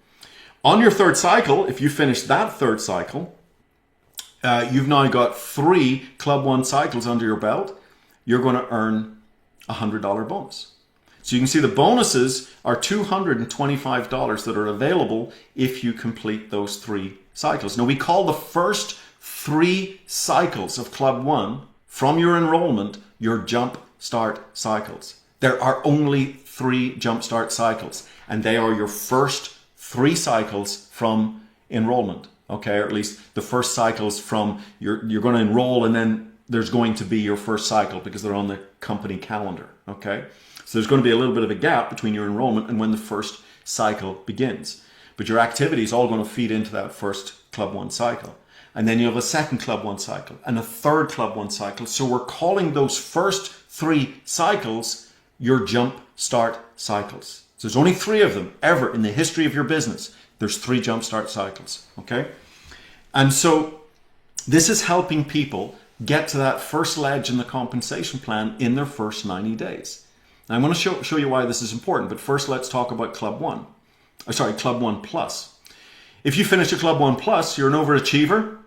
On your third cycle, if you finish that third cycle, you've now got 3 Club 1 cycles under your belt. You're going to earn a $100 bonus. So you can see the bonuses are $225 that are available if you complete those 3 cycles. Now we call the first 3 cycles of Club 1 from your enrollment your jump start cycles. There are only 3 jumpstart cycles, and they are your first 3 cycles from enrollment, okay? Or at least the first cycles from you're going to enroll, and then there's going to be your first cycle because they're on the company calendar, okay? So there's going to be a little bit of a gap between your enrollment and when the first cycle begins. But your activity is all going to feed into that first Club 1 cycle. And then you have a second Club 1 cycle and a third Club 1 cycle. So we're calling those first 3 cycles your jump start cycles. So there's only 3 of them ever in the history of your business. There's 3 jump start cycles, okay? And so this is helping people get to that first ledge in the compensation plan in their first 90 days. Now I'm going to show you why this is important, but first let's talk about Club 1. Club 1 Plus. If you finish a Club 1 Plus, you're an overachiever.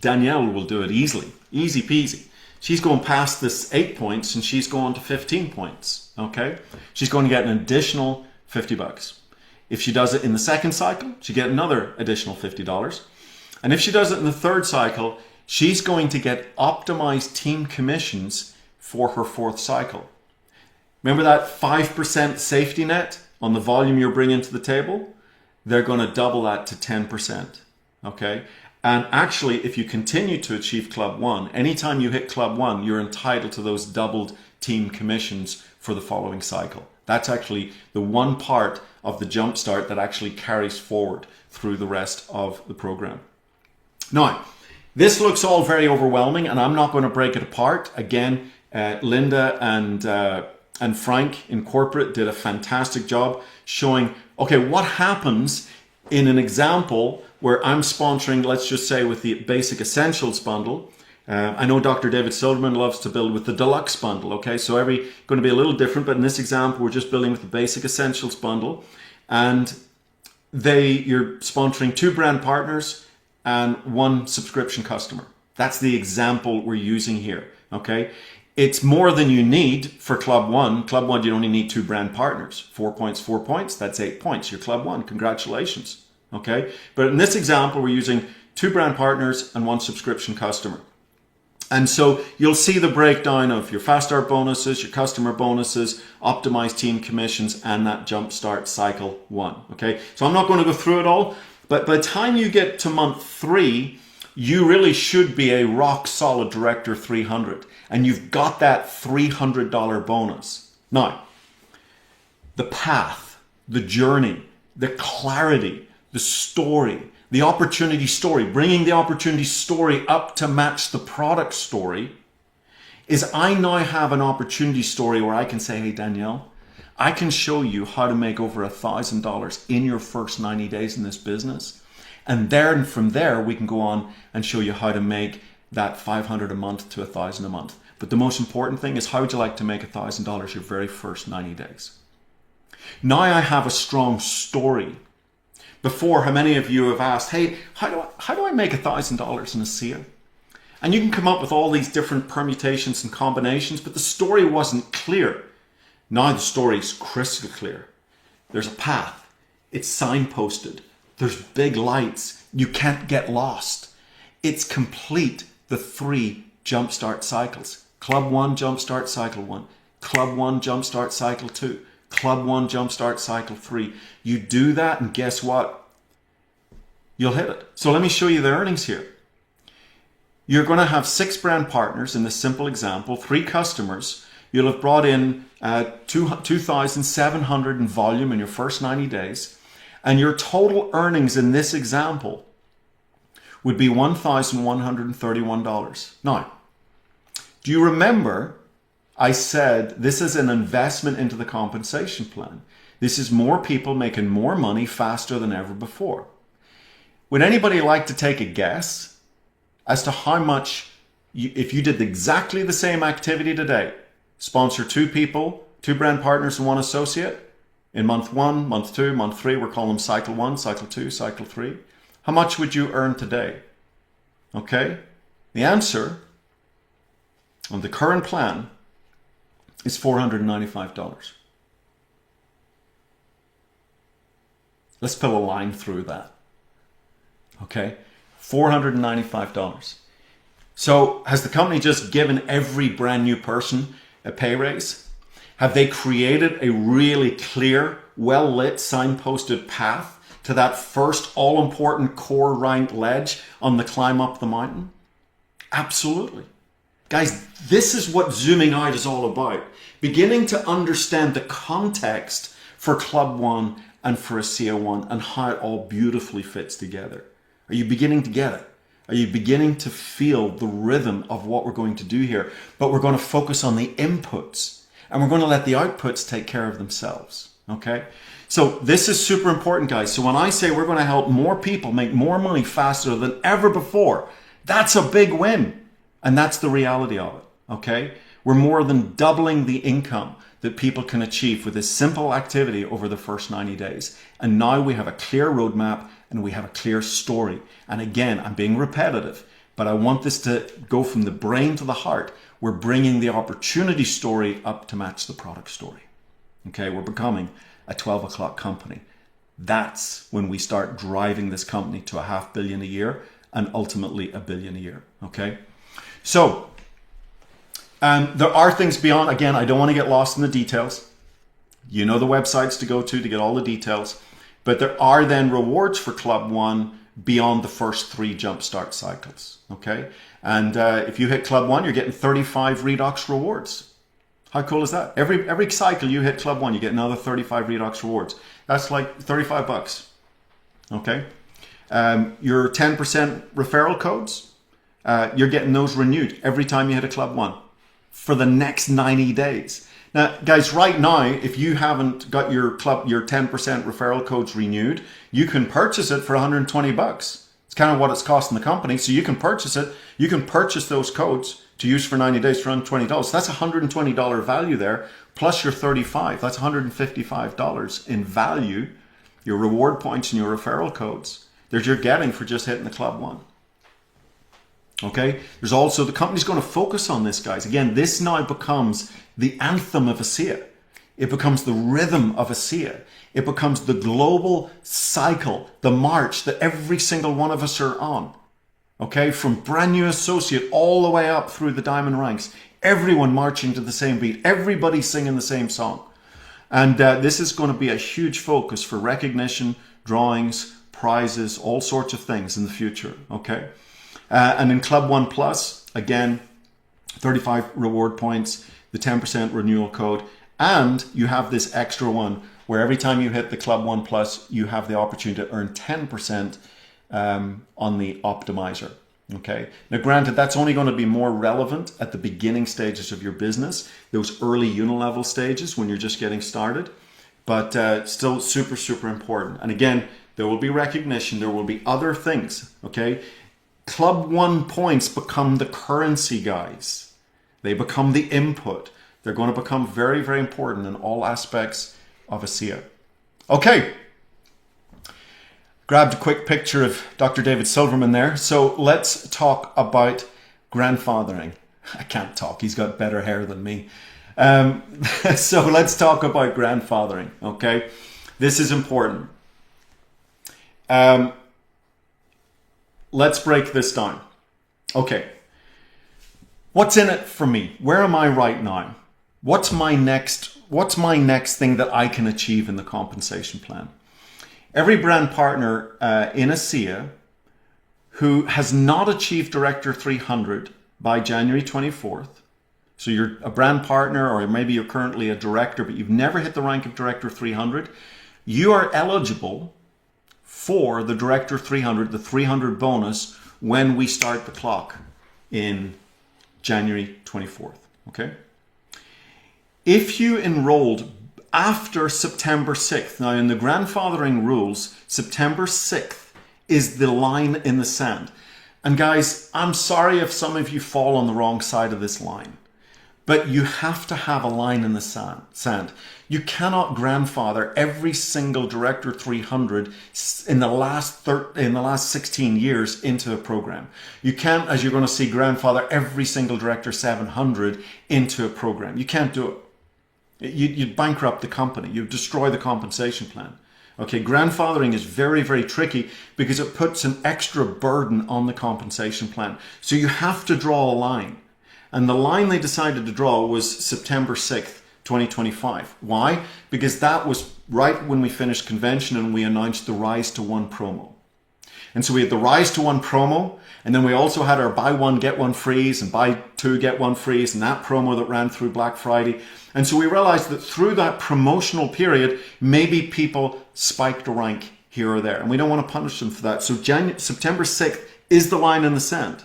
Danielle will do it easily, easy peasy. She's going past this 8 points and she's going to 15 points, okay? She's going to get an additional $50. If she does it in the second cycle, she get another additional $50. And if she does it in the third cycle, she's going to get optimized team commissions for her 4th cycle. Remember that 5% safety net on the volume you're bringing to the table? They're going to double that to 10%, okay? And actually, if you continue to achieve Club 1, anytime you hit Club 1, you're entitled to those doubled team commissions for the following cycle. That's actually the one part of the jumpstart that actually carries forward through the rest of the program. Now, this looks all very overwhelming, and I'm not going to break it apart. Again, Linda and Frank in corporate did a fantastic job showing, okay, what happens in an example where I'm sponsoring, let's just say with the Basic Essentials bundle. I know Dr. David Silverman loves to build with the Deluxe bundle, okay? So going to be a little different, but in this example, we're just building with the Basic Essentials bundle. And you're sponsoring 2 brand partners and 1 subscription customer. That's the example we're using here, okay? It's more than you need for Club 1. Club 1, you only need 2 brand partners. 4 points, that's 8 points. You're Club 1, congratulations, okay? But in this example, we're using 2 brand partners and 1 subscription customer. And so you'll see the breakdown of your fast start bonuses, your customer bonuses, optimized team commissions, and that jumpstart cycle 1, okay? So I'm not going to go through it all, but by the time you get to month 3, you really should be a rock solid Director 300, and you've got that $300 bonus. Now, the path, the journey, the clarity, the story, the opportunity story, bringing the opportunity story up to match the product story, is I now have an opportunity story where I can say, hey, Danielle, I can show you how to make over $1,000 in your first 90 days in this business. And then from there, we can go on and show you how to make that $500 a month to $1,000 a month. But the most important thing is, how would you like to make $1,000 your very first 90 days? Now I have a strong story. Before, how many of you have asked, hey, how do I make $1,000 in ASEA? And you can come up with all these different permutations and combinations, but the story wasn't clear. Now the story is crystal clear. There's a path. It's signposted. There's big lights. You can't get lost. It's complete, the 3 jumpstart cycles. Club 1, jumpstart cycle 1. Club 1, jumpstart cycle 2. Club 1, jumpstart cycle 3. You do that and guess what? You'll hit it. So let me show you the earnings here. You're going to have 6 brand partners in this simple example, 3 customers. You'll have brought in 2,700 in volume in your first 90 days. And your total earnings in this example would be $1,131. Now, do you remember I said this is an investment into the compensation plan? This is more people making more money faster than ever before. Would anybody like to take a guess as to how much, if you did exactly the same activity today, sponsor 2 people, 2 brand partners and 1 associate, in month 1, month 2, month 3, we're calling them cycle 1, cycle 2, cycle 3. How much would you earn today? Okay, the answer on the current plan is $495. Let's put a line through that. Okay, $495. So has the company just given every brand new person a pay raise? Have they created a really clear, well-lit, signposted path to that first all-important core ranked ledge on the climb up the mountain? Absolutely. Guys, this is what zooming out is all about. Beginning to understand the context for Club One and for ASEA One and how it all beautifully fits together. Are you beginning to get it? Are you beginning to feel the rhythm of what we're going to do here? But we're going to focus on the inputs and we're going to let the outputs take care of themselves. Okay? So this is super important, guys. So when I say we're going to help more people make more money faster than ever before, that's a big win. And that's the reality of it. Okay? We're more than doubling the income that people can achieve with this simple activity over the first 90 days. And now we have a clear roadmap and we have a clear story. And again, I'm being repetitive, but I want this to go from the brain to the heart. We're bringing the opportunity story up to match the product story. Okay, we're becoming a 12 o'clock company. That's when we start driving this company to $500 million a year and ultimately $1 billion a year. Okay, so there are things beyond. Again, I don't want to get lost in the details. You know the websites to go to get all the details. But there are then rewards for Club One beyond the first 3 jumpstart cycles. Okay, and if you hit Club One, you're getting 35 Redox rewards. How cool is that? Every cycle you hit Club One, you get another 35 Redox rewards. That's like 35 bucks. Okay, your 10% referral codes, you're getting those renewed every time you hit a Club One for the next 90 days. Now, guys, right now, if you haven't got your 10% referral codes renewed, you can purchase it for 120 bucks. It's kind of what it's costing the company. So you can purchase it. You can purchase those codes to use for 90 days for $120. That's $120 value there, plus your 35. That's $155 in value, your reward points and your referral codes that you're getting for just hitting the Club One. Okay, there's also, the company's going to focus on this, guys. Again, this now becomes the anthem of ASEA. It becomes the rhythm of ASEA. It becomes the global cycle, the march that every single one of us are on. Okay, from brand new associate all the way up through the diamond ranks, everyone marching to the same beat, everybody singing the same song. And this is going to be a huge focus for recognition, drawings, prizes, all sorts of things in the future. Okay. And in Club One Plus, again, 35 reward points, the 10% renewal code, and you have this extra one where every time you hit the Club One Plus, you have the opportunity to earn 10% on the optimizer. Okay. Now, granted, that's only going to be more relevant at the beginning stages of your business, those early unilevel stages when you're just getting started, but still super, super important. And again, there will be recognition. There will be other things. Okay. Club One points become the currency, guys. They become the input. They're going to become very, very important in all aspects of ASEA. Okay. Grabbed a quick picture of Dr. David Silverman there. So let's talk about grandfathering. I can't talk. He's got better hair than me. So let's talk about grandfathering. Okay. This is important. Let's break this down. Okay. What's in it for me? Where am I right now? What's my next thing that I can achieve in the compensation plan? Every brand partner in ASEA who has not achieved Director 300 by January 24th, so you're a brand partner or maybe you're currently a director, but you've never hit the rank of Director 300, you are eligible for the Director 300, the 300 bonus, when we start the clock in January 24th, okay? If you enrolled after September 6th, now in the grandfathering rules, September 6th is the line in the sand. And guys, I'm sorry if some of you fall on the wrong side of this line, but you have to have a line in the sand. You cannot grandfather every single Director 300 in the last 16 years into a program. You can't, as you're going to see, grandfather every single Director 700 into a program. You can't do it. You'd bankrupt the company. You'd destroy the compensation plan. Okay, grandfathering is very, very tricky because it puts an extra burden on the compensation plan. So you have to draw a line. And the line they decided to draw was September 6th, 2025. Why? Because that was right when we finished convention and we announced the Rise to One promo. And so we had the Rise to One promo, and then we also had our buy one, get one frees and buy two, get one frees, and that promo that ran through Black Friday. And so we realized that through that promotional period, maybe people spiked a rank here or there, and we don't want to punish them for that. So September 6th is the line in the sand.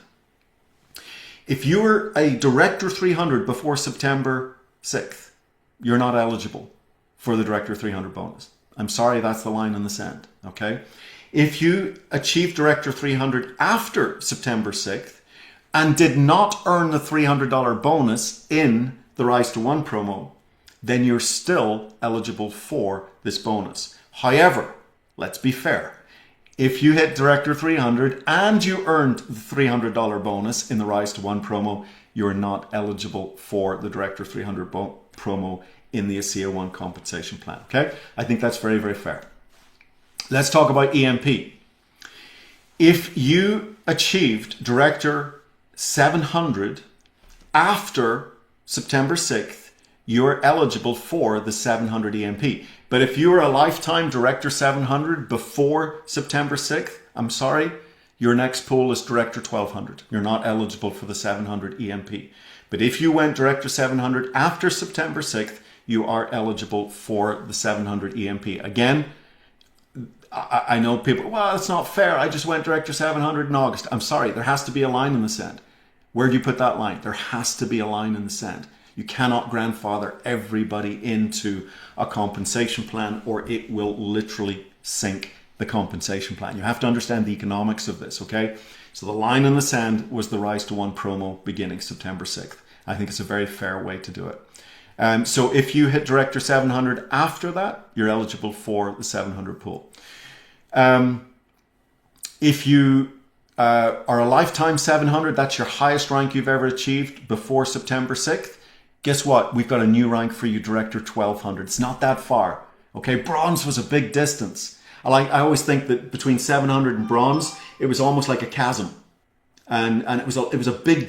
If you were a Director 300 before September 6th, you're not eligible for the Director 300 bonus. I'm sorry, that's the line in the sand, okay? If you achieved Director 300 after September 6th and did not earn the $300 bonus in the Rise to One promo, then you're still eligible for this bonus. However, let's be fair. If you hit Director 300 and you earned the $300 bonus in the Rise to One promo, you're not eligible for the Director 300 promo in the ASEA One compensation plan. Okay? I think that's very, very fair. Let's talk about EMP. If you achieved Director 700 after September 6th, you're eligible for the 700 EMP. But if you were a lifetime Director 700 before September 6th, I'm sorry, your next pool is Director 1200. You're not eligible for the 700 EMP. But if you went Director 700 after September 6th, you are eligible for the 700 EMP. Again, I know people, well, it's not fair. I just went Director 700 in August. I'm sorry, there has to be a line in the sand. Where do you put that line? There has to be a line in the sand. You cannot grandfather everybody into a compensation plan or it will literally sink the compensation plan. You have to understand the economics of this, okay? So the line in the sand was the Rise to One promo beginning September 6th. I think it's a very fair way to do it. So if you hit Director 700 after that, you're eligible for the 700 pool. If you are a lifetime 700, that's your highest rank you've ever achieved before September 6th. Guess what? We've got a new rank for you, Director 1200. It's not that far. Okay, bronze was a big distance. I always think that between 700 and bronze, it was almost like a chasm. And it was a big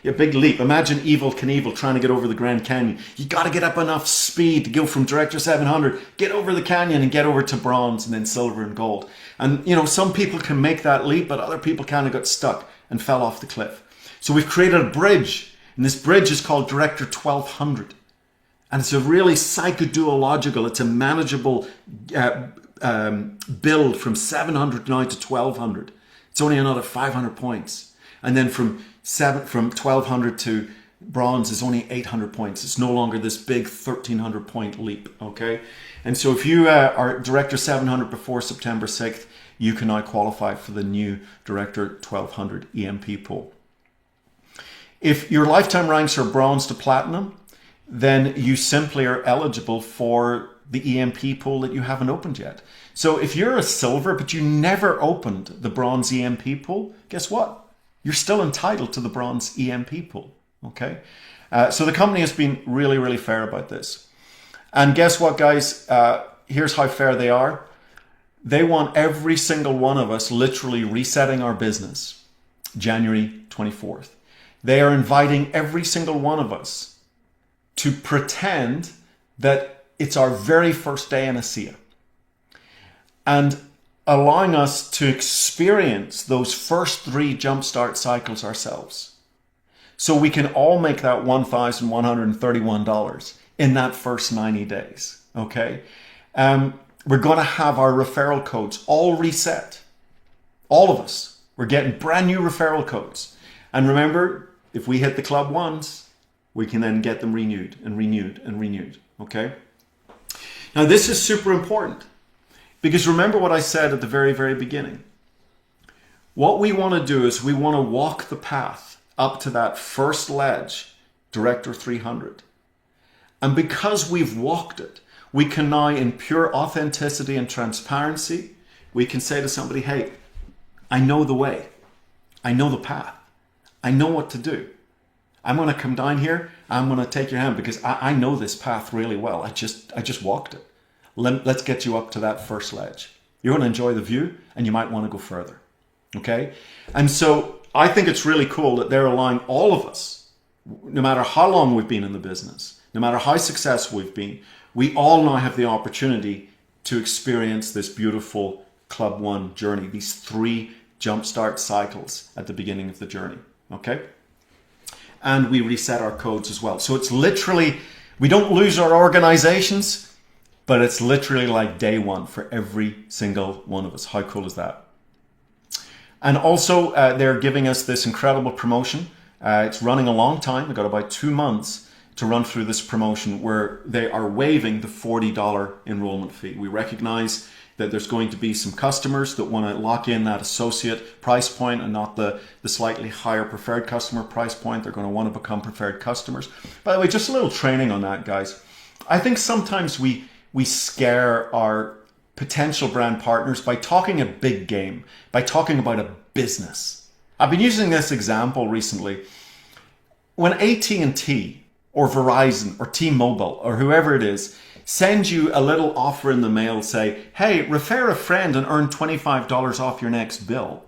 big leap. Imagine Evel Knievel trying to get over the Grand Canyon. You got to get up enough speed to go from Director 700, get over the canyon and get over to bronze and then silver and gold. And you know, some people can make that leap, but other people kind of got stuck and fell off the cliff. So we've created a bridge, and this bridge is called Director 1200. And it's a really psychoduological, it's a manageable build from 700 now to 1200. It's only another 500 points. And then from 1200 to bronze is only 800 points. It's no longer this big 1300 point leap, okay? And so if you are Director 700 before September 6th, you can now qualify for the new Director 1200 EMP pool. If your lifetime ranks are bronze to platinum, then you simply are eligible for the EMP pool that you haven't opened yet. So if you're a silver, but you never opened the bronze EMP pool, guess what? You're still entitled to the bronze EMP pool, okay? So the company has been really, really fair about this. And guess what, guys? Here's how fair they are. They want every single one of us literally resetting our business January 24th. They are inviting every single one of us to pretend that it's our very first day in ASEA and allowing us to experience those first 3 jumpstart cycles ourselves. So we can all make that $1,131 in that first 90 days, okay? We're going to have our referral codes all reset. All of us. We're getting brand new referral codes. And remember, if we hit the club once, we can then get them renewed and renewed and renewed, okay? Now this is super important because remember what I said at the very, very beginning. What we want to do is we want to walk the path up to that first ledge, Director 300. And because we've walked it, we can now, in pure authenticity and transparency, we can say to somebody, hey, I know the way. I know the path. I know what to do. I'm going to come down here. I'm going to take your hand because I know this path really well. I just walked it. Let's get you up to that first ledge. You're going to enjoy the view and you might want to go further. Okay? And so I think it's really cool that they're allowing all of us, no matter how long we've been in the business, no matter how successful we've been, we all now have the opportunity to experience this beautiful Club One journey, these 3 jumpstart cycles at the beginning of the journey, okay? And we reset our codes as well. So it's literally, we don't lose our organizations, but it's literally like day one for every single one of us. How cool is that? And also, they're giving us this incredible promotion. It's running a long time. We've got about 2 months to run through this promotion where they are waiving the $40 enrollment fee. We recognize that there's going to be some customers that want to lock in that associate price point and not the slightly higher preferred customer price point. They're going to want to become preferred customers. By the way, just a little training on that, guys. I think sometimes we scare our potential brand partners by talking a big game, by talking about a business. I've been using this example recently. When AT&T or Verizon or T-Mobile or whoever it is send you a little offer in the mail, say, hey, refer a friend and earn $25 off your next bill.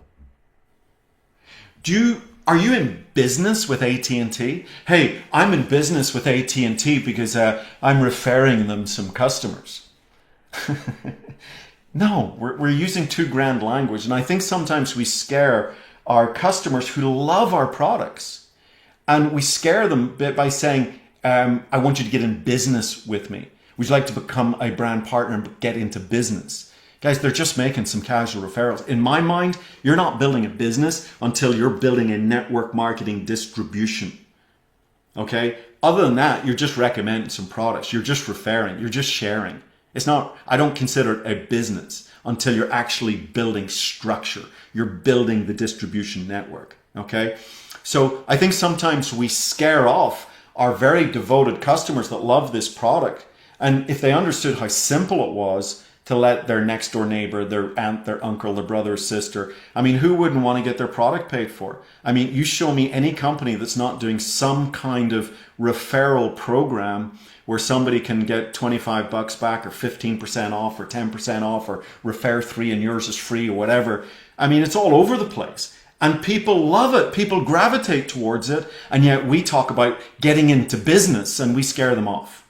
Are you in business with AT&T? Hey, I'm in business with AT&T because I'm referring them some customers. No, we're using too grand language. And I think sometimes we scare our customers who love our products. And we scare them by saying, I want you to get in business with me. Would you like to become a brand partner and get into business? Guys, they're just making some casual referrals. In my mind, you're not building a business until you're building a network marketing distribution. Okay? Other than that, you're just recommending some products. You're just referring. You're just sharing. It's not, I don't consider it a business until you're actually building structure. You're building the distribution network. Okay? So I think sometimes we scare off our very devoted customers that love this product. And if they understood how simple it was to let their next door neighbor, their aunt, their uncle, their brother or sister, I mean, who wouldn't want to get their product paid for? I mean, you show me any company that's not doing some kind of referral program where somebody can get 25 bucks back or 15% off or 10% off or refer 3 and yours is free or whatever. I mean, it's all over the place. And people love it. People gravitate towards it. And yet we talk about getting into business and we scare them off.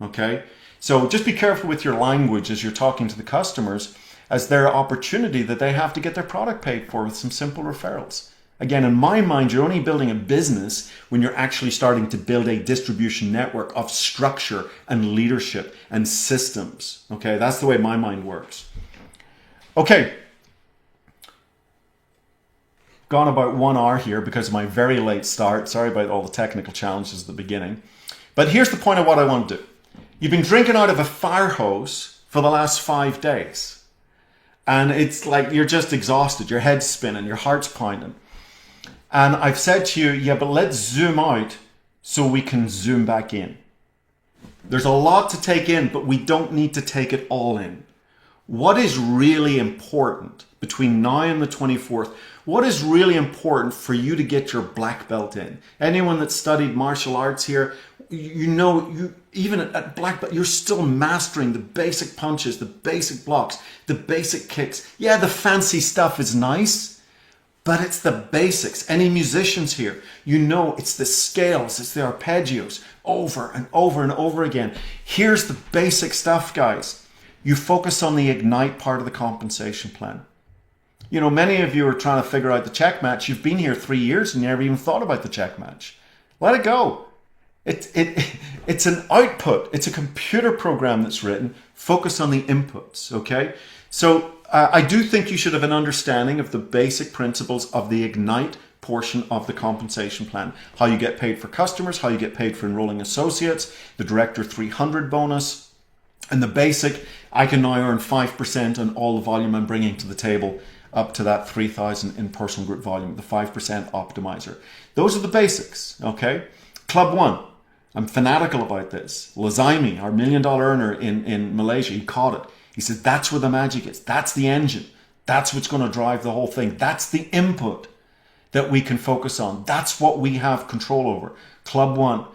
Okay? So just be careful with your language as you're talking to the customers, as their opportunity that they have to get their product paid for with some simple referrals. Again, in my mind, you're only building a business when you're actually starting to build a distribution network of structure and leadership and systems. Okay? That's the way my mind works. Okay. Gone about 1 hour here because of my very late start. Sorry about all the technical challenges at the beginning. But here's the point of what I want to do. You've been drinking out of a fire hose for the last 5 days. And it's like you're just exhausted. Your head's spinning. Your heart's pounding. And I've said to you, yeah, but let's zoom out so we can zoom back in. There's a lot to take in, but we don't need to take it all in. What is really important between now and the 24th? What is really important for you to get your black belt in? Anyone that studied martial arts here, you know, even at black belt, you're still mastering the basic punches, the basic blocks, the basic kicks. Yeah, the fancy stuff is nice, but it's the basics. Any musicians here, you know it's the scales, it's the arpeggios, over and over and over again. Here's the basic stuff, guys. You focus on the ignite part of the compensation plan. You know, many of you are trying to figure out the check match. You've been here 3 years and you never even thought about the check match. Let it go. It's an output. It's a computer program that's written. Focus on the inputs, okay? So I do think you should have an understanding of the basic principles of the ignite portion of the compensation plan. How you get paid for customers, how you get paid for enrolling associates, the Director 300 bonus, and the basic, I can now earn 5% on all the volume I'm bringing to the table up to that 3,000 in personal group volume, the 5% optimizer. Those are the basics, okay? Club One, I'm fanatical about this. Lazaimi, our $1 million earner in Malaysia, he caught it. He said, that's where the magic is. That's the engine. That's what's going to drive the whole thing. That's the input that we can focus on. That's what we have control over. Club One,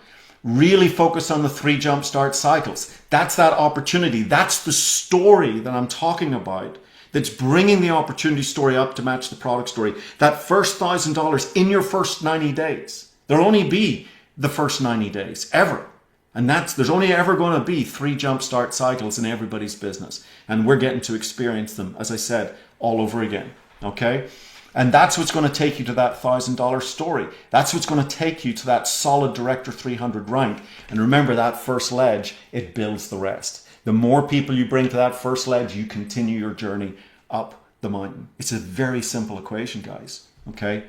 really focus on the 3 jumpstart cycles. That's that opportunity. That's the story that I'm talking about. That's bringing the opportunity story up to match the product story. That first $1,000 in your first 90 days. There'll only be the first 90 days, ever. And there's only ever going to be 3 jumpstart cycles in everybody's business. And we're getting to experience them, as I said, all over again. Okay? And that's what's going to take you to that $1,000 story. That's what's going to take you to that solid Director 300 rank. And remember, that first ledge, it builds the rest. The more people you bring to that first ledge, you continue your journey up the mountain. It's a very simple equation, guys. Okay?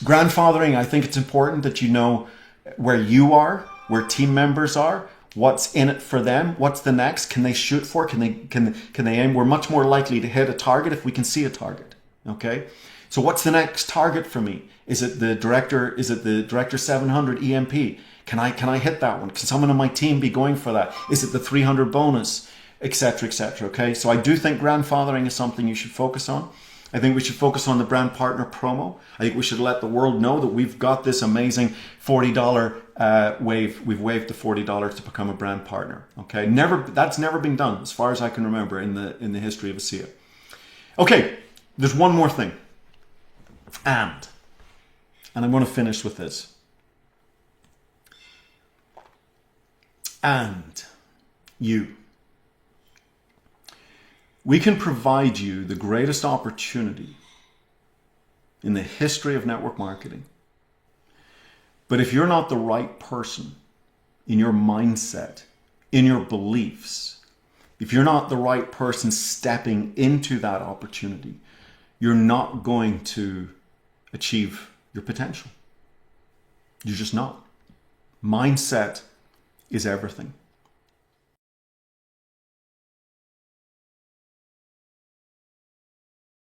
Grandfathering, I think it's important that you know where you are, where team members are, what's in it for them, what's the next, can they shoot for, can they aim? We're much more likely to hit a target if we can see a target. Okay, so what's the next target for me? Is it the Director 700 EMP? Can I hit that one? Can someone on my team be going for that? Is it the 300 bonus, etc., etc.? Okay, so I do think grandfathering is something you should focus on. I think we should focus on the brand partner promo. I think we should let the world know that we've got this amazing $40 wave. We've waived the $40 to become a brand partner. Okay, that's never been done as far as I can remember in the history of ASEA. Okay, there's one more thing, and I'm going to finish with this. And you. We can provide you the greatest opportunity in the history of network marketing. But if you're not the right person in your mindset, in your beliefs, if you're not the right person stepping into that opportunity, you're not going to achieve your potential. You're just not. Mindset is everything.